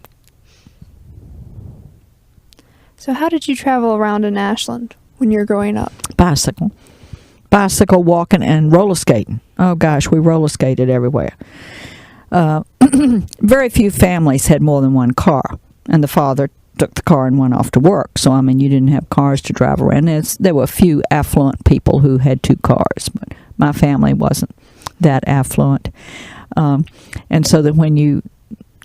So how did you travel around in Ashland when you were growing up? Bicycle, walking, and roller skating. Oh gosh, we roller skated everywhere. Very few families had more than one car, and the father took the car and went off to work. So, I mean, you didn't have cars to drive around. There were a few affluent people who had 2 cars, but my family wasn't that affluent. And so that when you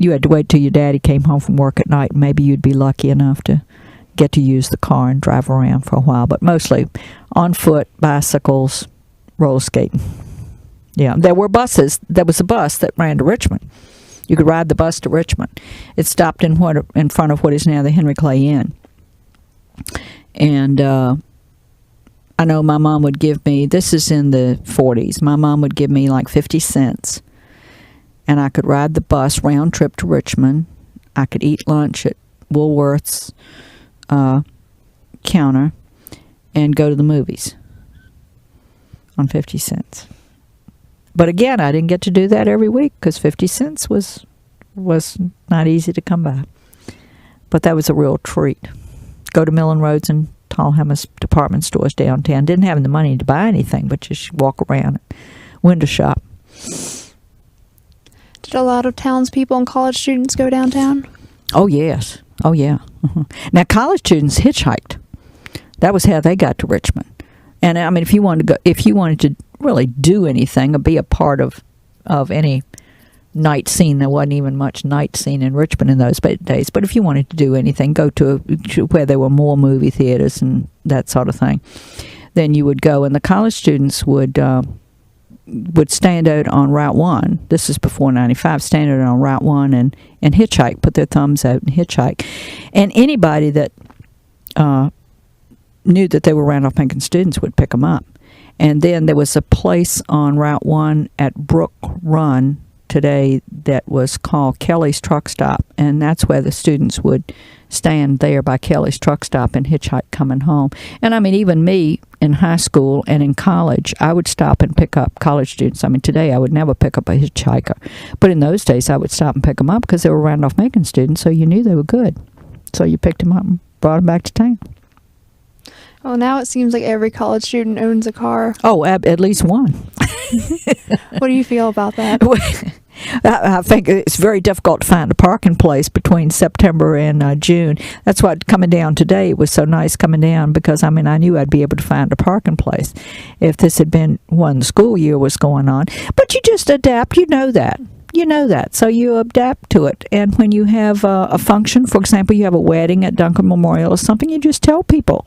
had to wait till your daddy came home from work at night, maybe you'd be lucky enough to get to use the car and drive around for a while, but mostly on foot, bicycles, roller skating. Yeah, there were buses. There was a bus that ran to Richmond. You could ride the bus to Richmond. It stopped in front of what is now the Henry Clay Inn. And I know my mom would give me, this is in the 40s, my mom would give me like 50 cents. And I could ride the bus round trip to Richmond. I could eat lunch at Woolworth's counter and go to the movies on 50 cents. But again, I didn't get to do that every week because 50 cents was not easy to come by. But that was a real treat. Go to Millen Roads and Tallhammer's department stores downtown. Didn't have the money to buy anything, but just walk around and window shop. Did a lot of townspeople and college students go downtown? Oh, yes. Oh, yeah. Now, college students hitchhiked. That was how they got to Richmond. And I mean, if you wanted to really do anything or be a part of any night scene, there wasn't even much night scene in Richmond in those days. But if you wanted to do anything, go to where there were more movie theaters and that sort of thing, then you would go. And the college students would stand out on Route 1. This is before 95. Stand out on Route 1 and hitchhike, put their thumbs out and hitchhike. And anybody that knew that they were Randolph-Macon students would pick them up. And then there was a place on Route 1 at Brook Run today that was called Kelly's Truck Stop, and that's where the students would stand there by Kelly's Truck Stop and hitchhike coming home. And I mean, even me in high school and in college, I would stop and pick up college students. I mean, today I would never pick up a hitchhiker, but in those days I would stop and pick them up because they were Randolph-Macon students, so you knew they were good. So you picked them up and brought them back to town. Well, now it seems like every college student owns a car. Oh, at least one. What do you feel about that? I think it's very difficult to find a parking place between September and June. That's why coming down today, it was so nice coming down because, I mean, I knew I'd be able to find a parking place if this had been when the school year was going on. But you just adapt. You know that. So you adapt to it. And when you have a function, for example, you have a wedding at Duncan Memorial or something, you just tell people,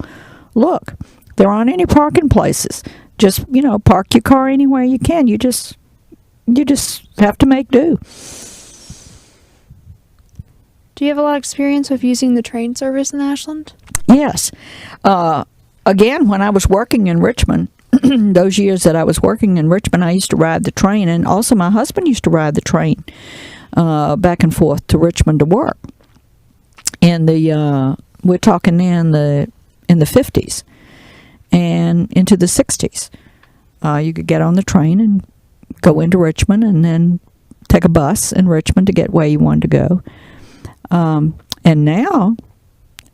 look, there aren't any parking places. Just, park your car anywhere you can. You just have to make do. Do you have a lot of experience with using the train service in Ashland? Yes. Again, when I was working in Richmond, those years that I was working in Richmond, I used to ride the train, and also my husband used to ride the train back and forth to Richmond to work. We're talking in the 50s and into the 60s. You could get on the train and go into Richmond and then take a bus in Richmond to get where you wanted to go. And now,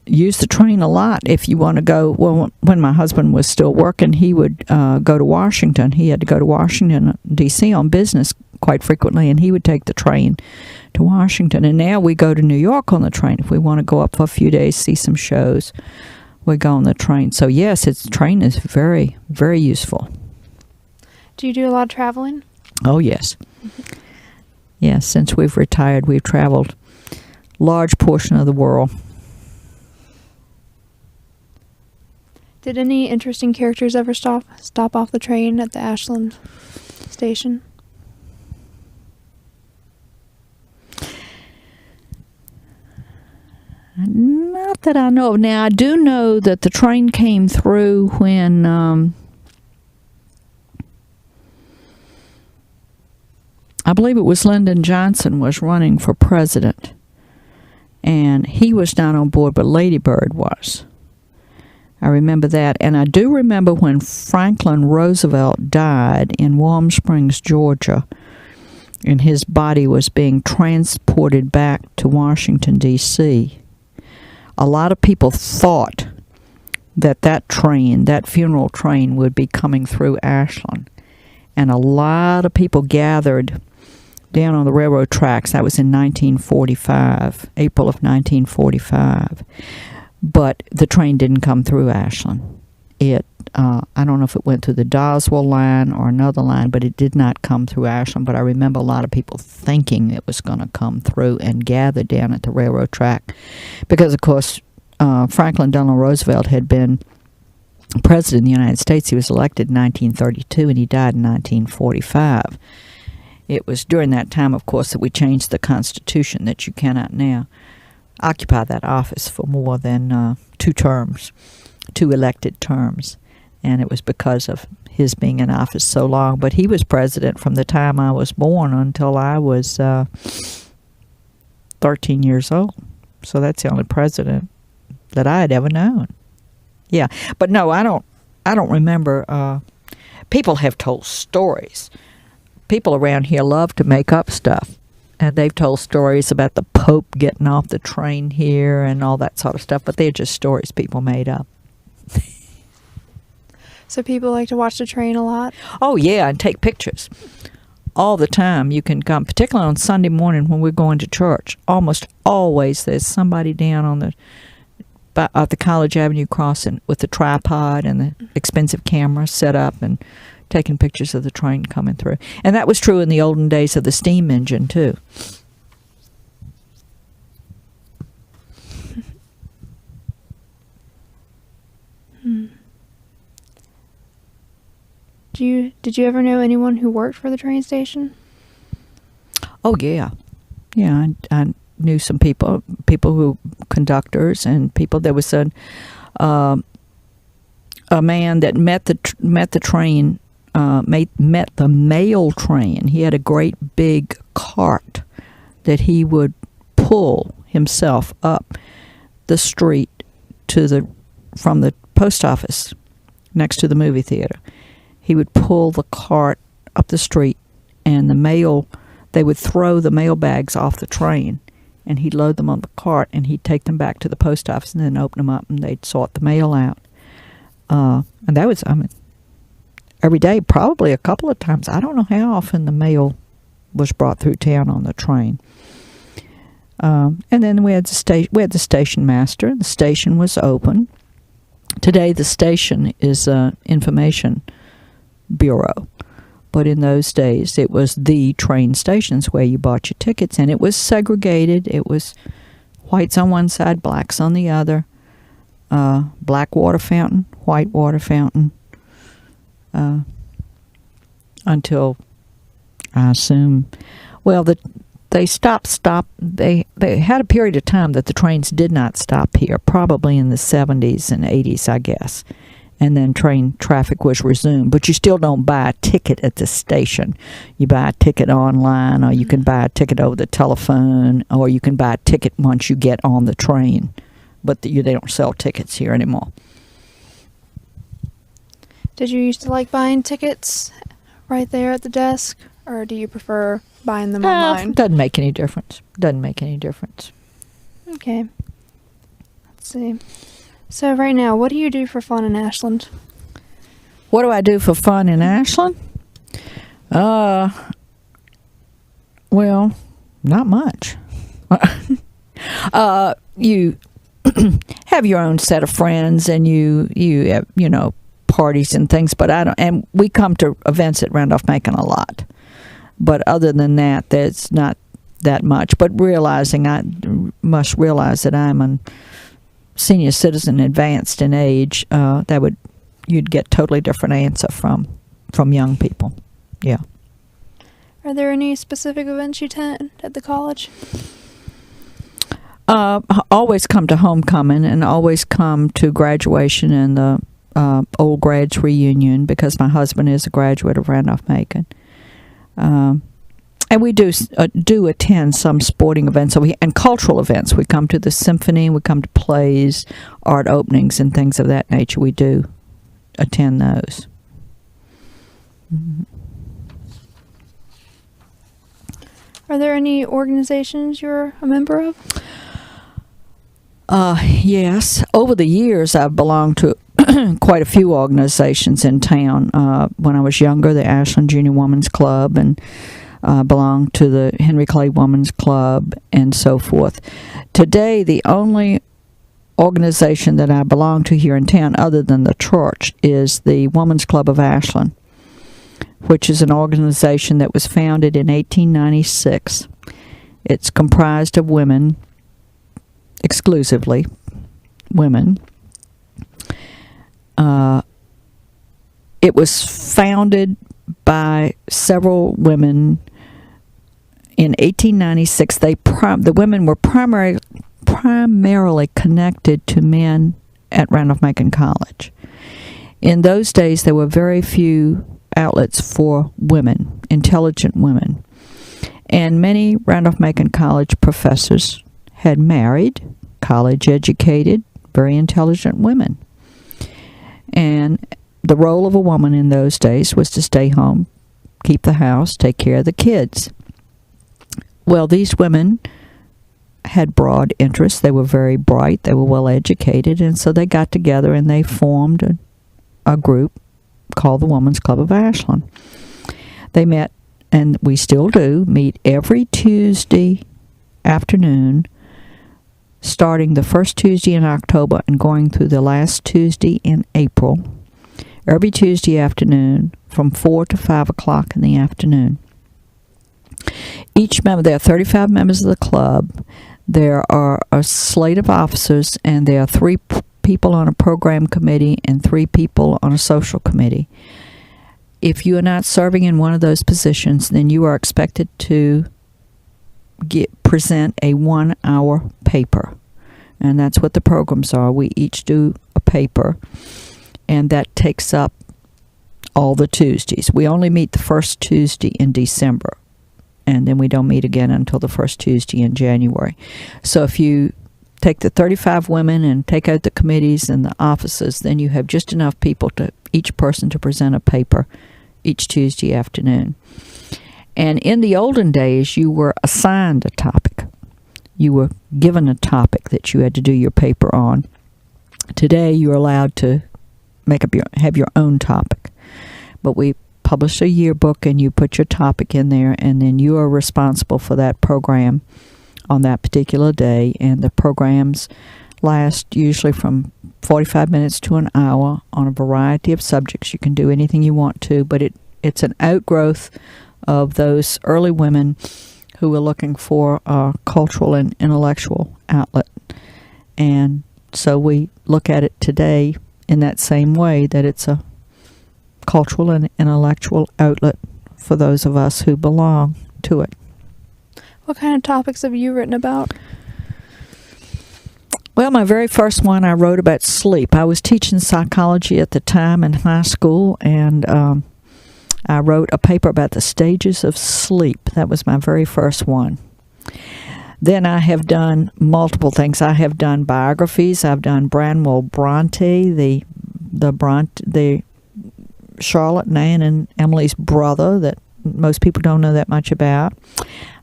use the train a lot if you want to go. Well, when my husband was still working, he would go to Washington. He had to go to Washington, D.C. on business quite frequently, and he would take the train to Washington. And now we go to New York on the train. If we want to go up for a few days, see some shows, we go on the train. So yes, train is very, very useful. Do you do a lot of traveling? Oh, yes. Yes, since we've retired, we've traveled large portion of the world. Did any interesting characters ever stop off the train at the Ashland station? Not that I know of. Now, I do know that the train came through when I believe it was Lyndon Johnson was running for president. And he was not on board, but Lady Bird was. I remember that. And I do remember when Franklin Roosevelt died in Warm Springs, Georgia, and his body was being transported back to Washington, D.C. A lot of people thought that train, that funeral train, would be coming through Ashland. And a lot of people gathered down on the railroad tracks. That was in 1945, April of 1945. But the train didn't come through Ashland. I don't know if it went through the Doswell line or another line, but it did not come through Ashland. But I remember a lot of people thinking it was going to come through and gather down at the railroad track. Because, of course, Franklin Delano Roosevelt had been president of the United States. He was elected in 1932, and he died in 1945. It was during that time, of course, that we changed the Constitution, that you cannot now occupy that office for more than 2 terms, 2 elected terms. And it was because of his being in office so long. But he was president from the time I was born until I was 13 years old. So that's the only president that I had ever known. Yeah, but no, I don't remember. People have told stories. People around here love to make up stuff. And they've told stories about the Pope getting off the train here and all that sort of stuff. But they're just stories people made up. So people like to watch the train a lot? Oh, yeah, and take pictures. All the time you can come, particularly on Sunday morning when we're going to church. Almost always there's somebody down on the College Avenue crossing with the tripod and the expensive camera set up and taking pictures of the train coming through. And that was true in the olden days of the steam engine, too. Did you ever know anyone who worked for the train station? Oh, yeah. Yeah, I knew some people who, conductors and people. There was a man that met the train, met the mail train. He had a great big cart that he would pull himself up the street from the post office next to the movie theater. He would pull the cart up the street, and they would throw the mail bags off the train, and he'd load them on the cart, and he'd take them back to the post office and then open them up, and they'd sort the mail out. And that was, every day, probably a couple of times. I don't know how often the mail was brought through town on the train. And then we had the station master. The station was open. Today, the station is an information bureau. But in those days, it was the train stations where you bought your tickets, and it was segregated. It was whites on one side, blacks on the other. Black water fountain, white water fountain. Until, I assume, well, they they had a period of time that the trains did not stop here, probably in the 70s and 80s, I guess. And then train traffic was resumed. But you still don't buy a ticket at the station. You buy a ticket online, or you can buy a ticket over the telephone, or you can buy a ticket once you get on the train. But they don't sell tickets here anymore. Did you used to like buying tickets right there at the desk, or do you prefer buying them online? Doesn't make any difference. Doesn't make any difference. Okay. Let's see. So right now, what do you do for fun in Ashland? What do I do for fun in Ashland? Well, not much. You have your own set of friends, and you have, parties and things, but and we come to events at Randolph-Macon a lot. But other than that, there's not that much. But I must realize that I'm a senior citizen, advanced in age, you'd get totally different answer from young people. Yeah. Are there any specific events you attend at the college? Always come to homecoming and always come to graduation and the old grads reunion, because my husband is a graduate of Randolph-Macon. And we do attend some sporting events and cultural events. We come to the symphony, we come to plays, art openings, and things of that nature. We do attend those. Mm-hmm. Are there any organizations you're a member of? Yes. Over the years, I've belonged to quite a few organizations in town. When I was younger, the Ashland Junior Women's Club, and belonged to the Henry Clay Women's Club, and so forth. Today, the only organization that I belong to here in town, other than the church, is the Women's Club of Ashland, which is an organization that was founded in 1896. It's comprised of women, exclusively women. It was founded by several women in 1896. The women were primarily connected to men at Randolph-Macon College. In those days, there were very few outlets for women, intelligent women. And many Randolph-Macon College professors had married, college-educated, very intelligent women. And the role of a woman in those days was to stay home, keep the house, take care of the kids. Well, these women had broad interests. They were very bright. They were well educated. And so they got together and they formed a group called the Women's Club of Ashland. They met, and we still do, meet every Tuesday afternoon, starting the first Tuesday in October and going through the last Tuesday in April. Every Tuesday afternoon from 4 to 5 o'clock in the afternoon. Each member, there are 35 members of the club. There are a slate of officers, and there are 3 people on a program committee and 3 people on a social committee. If you are not serving in one of those positions, then you are expected to present a 1-hour paper. And that's what the programs are. We each do a paper, and that takes up all the Tuesdays. We only meet the first Tuesday in December, and then we don't meet again until the first Tuesday in January. So if you take the 35 women and take out the committees and the offices, then you have just enough people each person to present a paper each Tuesday afternoon. And in the olden days, you were assigned a topic. You were given a topic that you had to do your paper on. Today, you're allowed to have your own topic. But we publish a yearbook, and you put your topic in there, and then you are responsible for that program on that particular day. And the programs last usually from 45 minutes to an hour on a variety of subjects. You can do anything you want to, but it's an outgrowth of those early women who were looking for a cultural and intellectual outlet. And so we look at it today in that same way, that it's a cultural and intellectual outlet for those of us who belong to it. What kind of topics have you written about? Well, my very first one, I wrote about sleep. I was teaching psychology at the time in high school, and I wrote a paper about the stages of sleep. That was my very first one. Then I have done multiple things. I have done biographies. I've done Branwell Bronte, the Charlotte and Anne and Emily's brother that most people don't know that much about.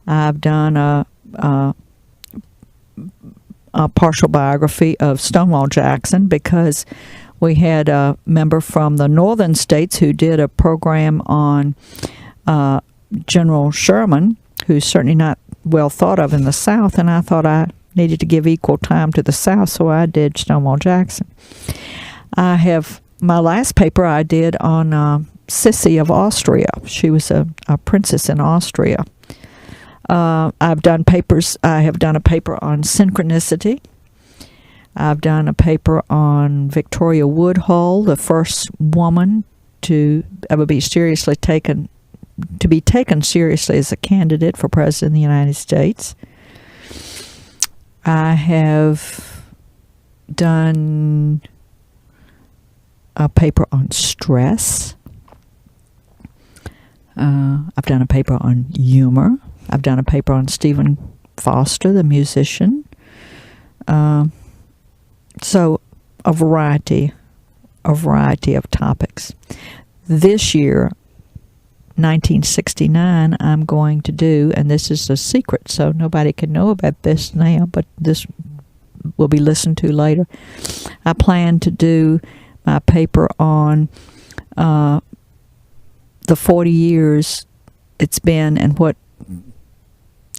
I've done a partial biography of Stonewall Jackson, because we had a member from the northern states who did a program on General Sherman, who's certainly not well thought of in the South, and I thought I needed to give equal time to the South, so I did Stonewall Jackson. My last paper I did on Sissy of Austria. She was a princess in Austria. I have done a paper on synchronicity. I've done a paper on Victoria Woodhull, the first woman to ever be taken seriously as a candidate for President of the United States. I have done a paper on stress. I've done a paper on humor. I've done a paper on Stephen Foster, the musician. So a variety of topics. This year, 1969, I'm going to do, and this is a secret, so nobody can know about this now, but this will be listened to later. I plan to do my paper on the 40 years it's been and what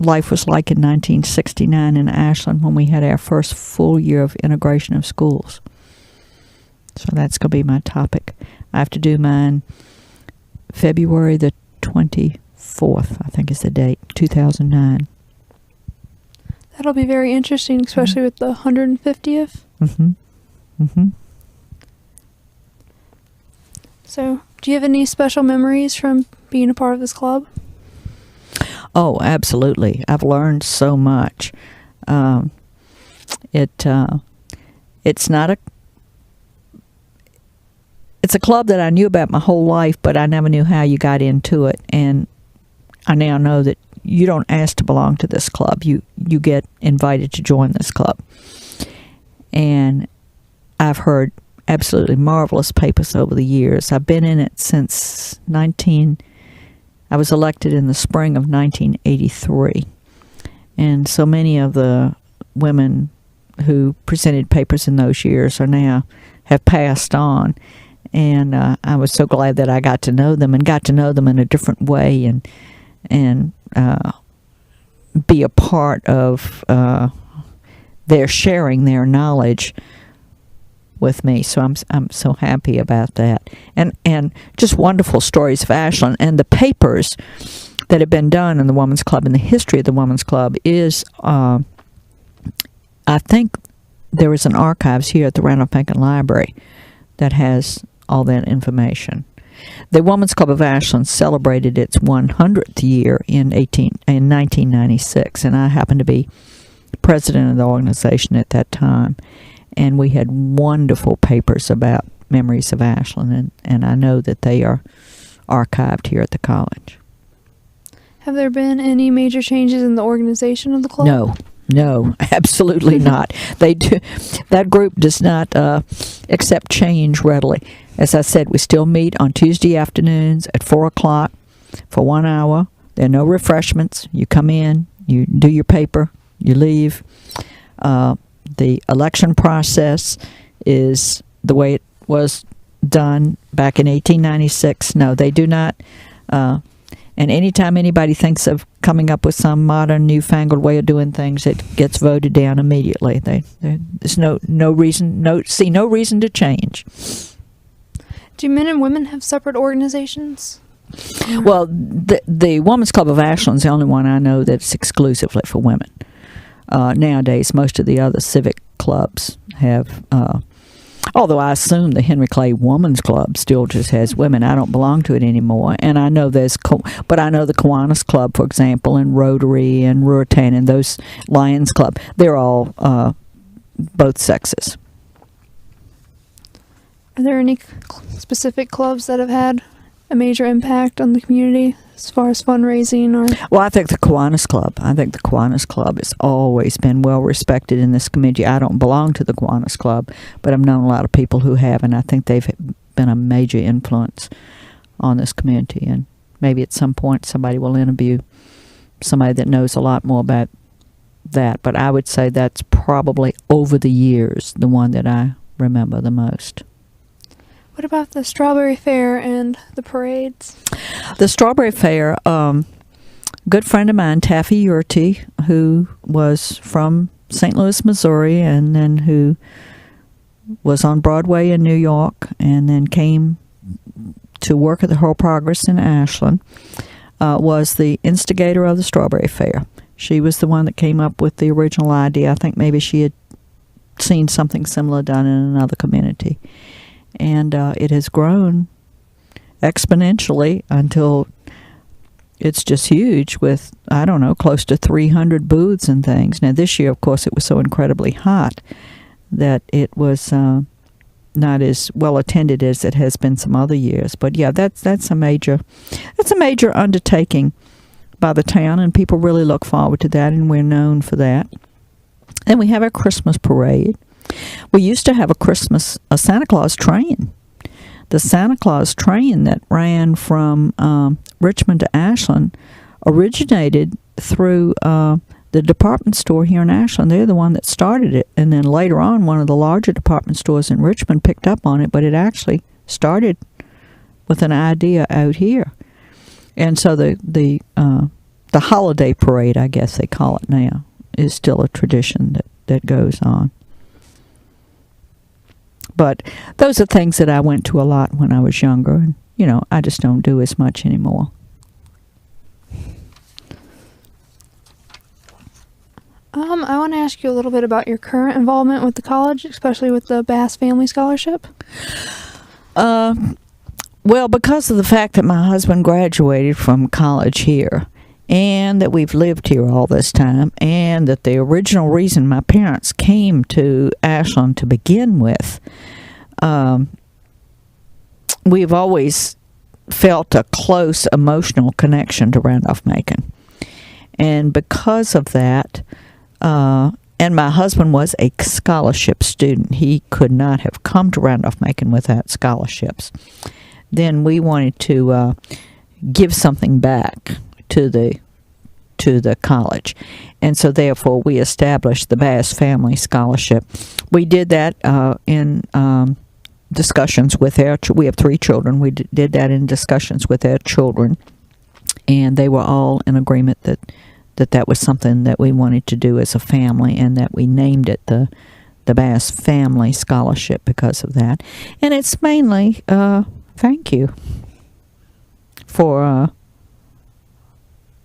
life was like in 1969 in Ashland when we had our first full year of integration of schools. So that's going to be my topic. I have to do mine February the 24th, I think is the date, 2009. That'll be very interesting, especially with the 150th. Mm-hmm. Mm-hmm. So, do you have any special memories from being a part of this club? Oh, absolutely. I've learned so much. It's a club that I knew about my whole life, but I never knew how you got into it. And I now know that you don't ask to belong to this club. You get invited to join this club. And I've heard absolutely marvelous papers over the years. I've been in it since I was elected in the spring of 1983. And so many of the women who presented papers in those years have passed on. And I was so glad that I got to know them in a different way and be a part of their sharing their knowledge with me. So I'm so happy about that. And just wonderful stories of Ashland. And the papers that have been done in the Women's Club and the history of the Women's Club is, I think there is an archives here at the Randolph-Macon Library that has all that information. The Women's Club of Ashland celebrated its 100th year in 1996, and I happened to be president of the organization at that time. And we had wonderful papers about memories of Ashland, and I know that they are archived here at the college. Have there been any major changes in the organization of the club? No, absolutely not. That group does not accept change readily. As I said, we still meet on Tuesday afternoons at 4 o'clock for 1 hour. There are no refreshments. You come in, you do your paper, you leave. The election process is the way it was done back in 1896. No, they do not. And anytime anybody thinks of coming up with some modern, newfangled way of doing things, it gets voted down immediately. There's no reason to change. Do men and women have separate organizations? Well, the Women's Club of Ashland is the only one I know that's exclusively for women. Nowadays, most of the other civic clubs have, although I assume the Henry Clay Women's Club still just has women. I don't belong to it anymore. And I know but I know the Kiwanis Club, for example, and Rotary and Ruritan and those Lions Club, they're all both sexes. Are there any specific clubs that have had a major impact on the community as far as fundraising? Well, I think the Kiwanis Club has always been well respected in this community. I don't belong to the Kiwanis Club, but I've known a lot of people who have, and I think they've been a major influence on this community. And maybe at some point somebody will interview somebody that knows a lot more about that. But I would say that's probably over the years the one that I remember the most. What about the Strawberry Fair and the parades? The Strawberry Fair, good friend of mine, Taffy Yurty, who was from St. Louis, Missouri, and then who was on Broadway in New York, and then came to work at the Whole Progress in Ashland, was the instigator of the Strawberry Fair. She was the one that came up with the original idea. I think maybe she had seen something similar done in another community. And it has grown exponentially until it's just huge with, I don't know, close to 300 booths and things. Now, this year, of course, it was so incredibly hot that it was not as well attended as it has been some other years. But yeah, that's a major undertaking by the town, and people really look forward to that, and we're known for that. And we have our Christmas parade. We used to have a Santa Claus train. The Santa Claus train that ran from Richmond to Ashland originated through the department store here in Ashland. They're the one that started it. And then later on, one of the larger department stores in Richmond picked up on it, but it actually started with an idea out here. And so the holiday parade, I guess they call it now, is still a tradition that goes on. But those are things that I went to a lot when I was younger, and I just don't do as much anymore. I want to ask you a little bit about your current involvement with the college, especially with the Bass Family Scholarship. Well, because of the fact that my husband graduated from college here, and that we've lived here all this time, and that the original reason my parents came to Ashland to begin with, we've always felt a close emotional connection to Randolph-Macon. And because of that, and my husband was a scholarship student. He could not have come to Randolph-Macon without scholarships. Then we wanted to give something back to the college, and so therefore we established the Bass Family Scholarship. We did that in discussions with we have 3 children. We did that in discussions with our children, and they were all in agreement that was something that we wanted to do as a family, and that we named it the Bass Family Scholarship because of that. And it's mainly thank you for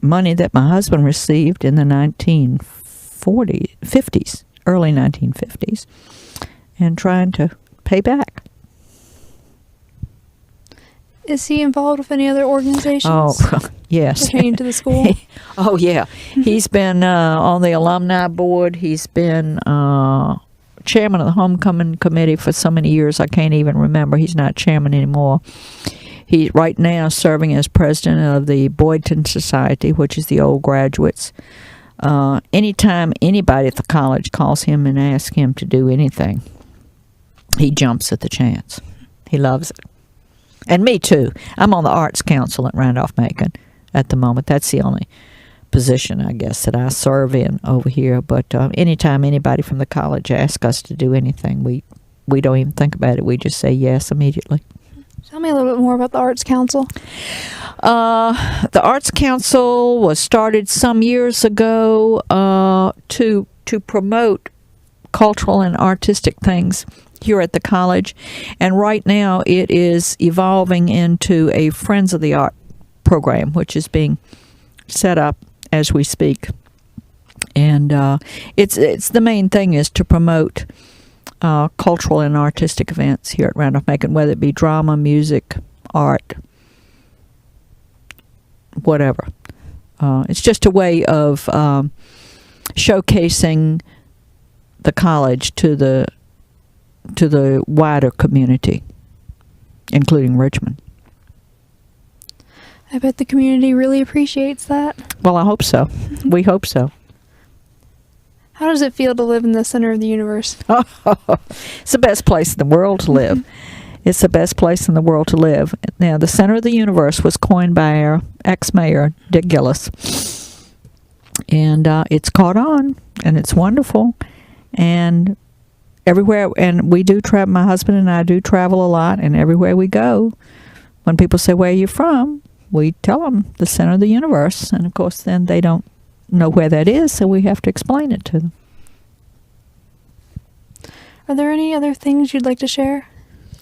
money that my husband received in the 1950s, early 1950s, and trying to pay back. Is he involved with any other organizations? Oh, yes. Pertaining to the school? Oh, yeah. He's been on the alumni board. He's been chairman of the homecoming committee for so many years I can't even remember. He's not chairman anymore. He's right now serving as president of the Boydton Society, which is the old graduates. Anytime anybody at the college calls him and asks him to do anything, he jumps at the chance. He loves it. And me too. I'm on the Arts Council at Randolph-Macon at the moment. That's the only position, I guess, that I serve in over here. But anytime anybody from the college asks us to do anything, we don't even think about it. We just say yes immediately. Tell me a little bit more about the Arts Council. The Arts Council was started some years ago to promote cultural and artistic things here at the college, and right now it is evolving into a Friends of the Art program, which is being set up as we speak. And it's the main thing is to promote cultural and artistic events here at Randolph-Macon, whether it be drama, music, art, whatever. It's just a way of showcasing the college to the wider community, including Richmond. I bet the community really appreciates that. Well, I hope so. We hope so. How does it feel to live in the center of the universe? It's the best place in the world to live. It's the best place in the world to live. Now, the center of the universe was coined by our ex-mayor, Dick Gillis. And it's caught on, and it's wonderful. And everywhere, and we do travel, my husband and I do travel a lot, and everywhere we go, when people say, where are you from? We tell them the center of the universe. And, of course, then they don't know where that is, so we have to explain it to them. Are there any other things you'd like to share?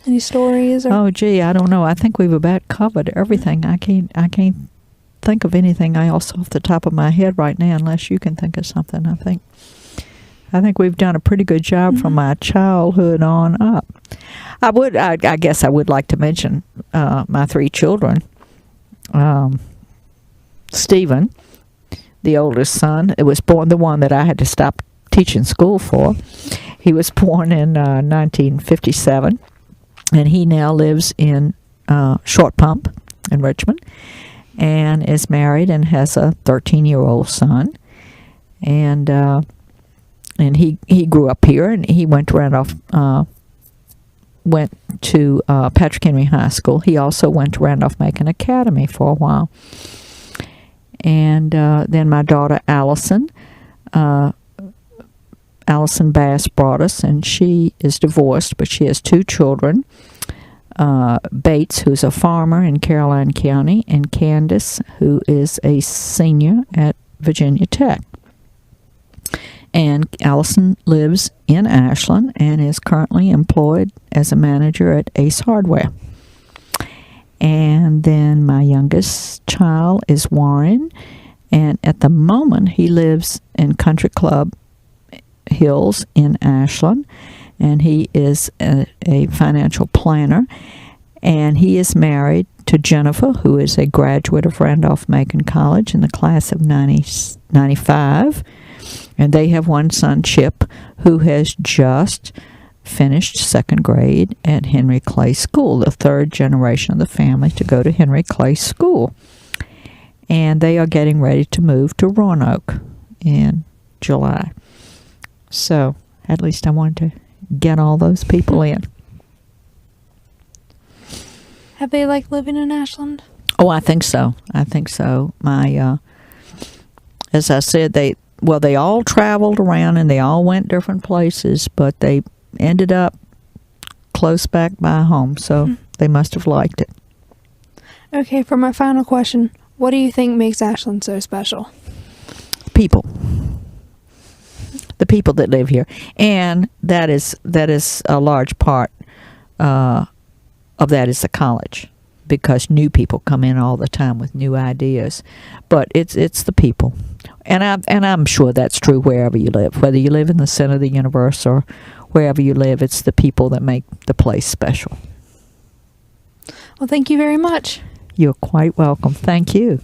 Any stories? Or? Oh, gee, I don't know. I think we've about covered everything. I can't think of anything else off the top of my head right now, unless you can think of something. I think we've done a pretty good job from my childhood on up. I guess I would like to mention my 3 children. Stephen, the oldest son, it was born, the one that I had to stop teaching school for. He was born in 1957, and he now lives in Short Pump in Richmond, and is married and has a 13-year-old son. And he grew up here, and he went to Patrick Henry High School. He also went to Randolph-Macon Academy for a while. And then my daughter Allison Bass brought us, and she is divorced, but she has 2 children. Bates, who's a farmer in Caroline County, and Candace, who is a senior at Virginia Tech. And Allison lives in Ashland and is currently employed as a manager at Ace Hardware. And then my youngest child is Warren, and at the moment he lives in Country Club Hills in Ashland, and he is a financial planner, and he is married to Jennifer, who is a graduate of Randolph-Macon College in the class of 95, and they have one son, Chip, who has just finished 2nd grade at Henry Clay School, the 3rd generation of the family to go to Henry Clay School. And they are getting ready to move to Roanoke in July. So, at least I wanted to get all those people in. Have they liked living in Ashland? Oh, I think so. My, as I said, they all traveled around and they all went different places, but they ended up close back by home, so they must have liked it. Okay, for my final question, what do you think makes Ashland so special? People. The people that live here. And that is a large part of that is the college, because new people come in all the time with new ideas. But it's the people. And I'm sure that's true wherever you live. Whether you live in the center of the universe or wherever you live, it's the people that make the place special. Well, thank you very much. You're quite welcome. Thank you.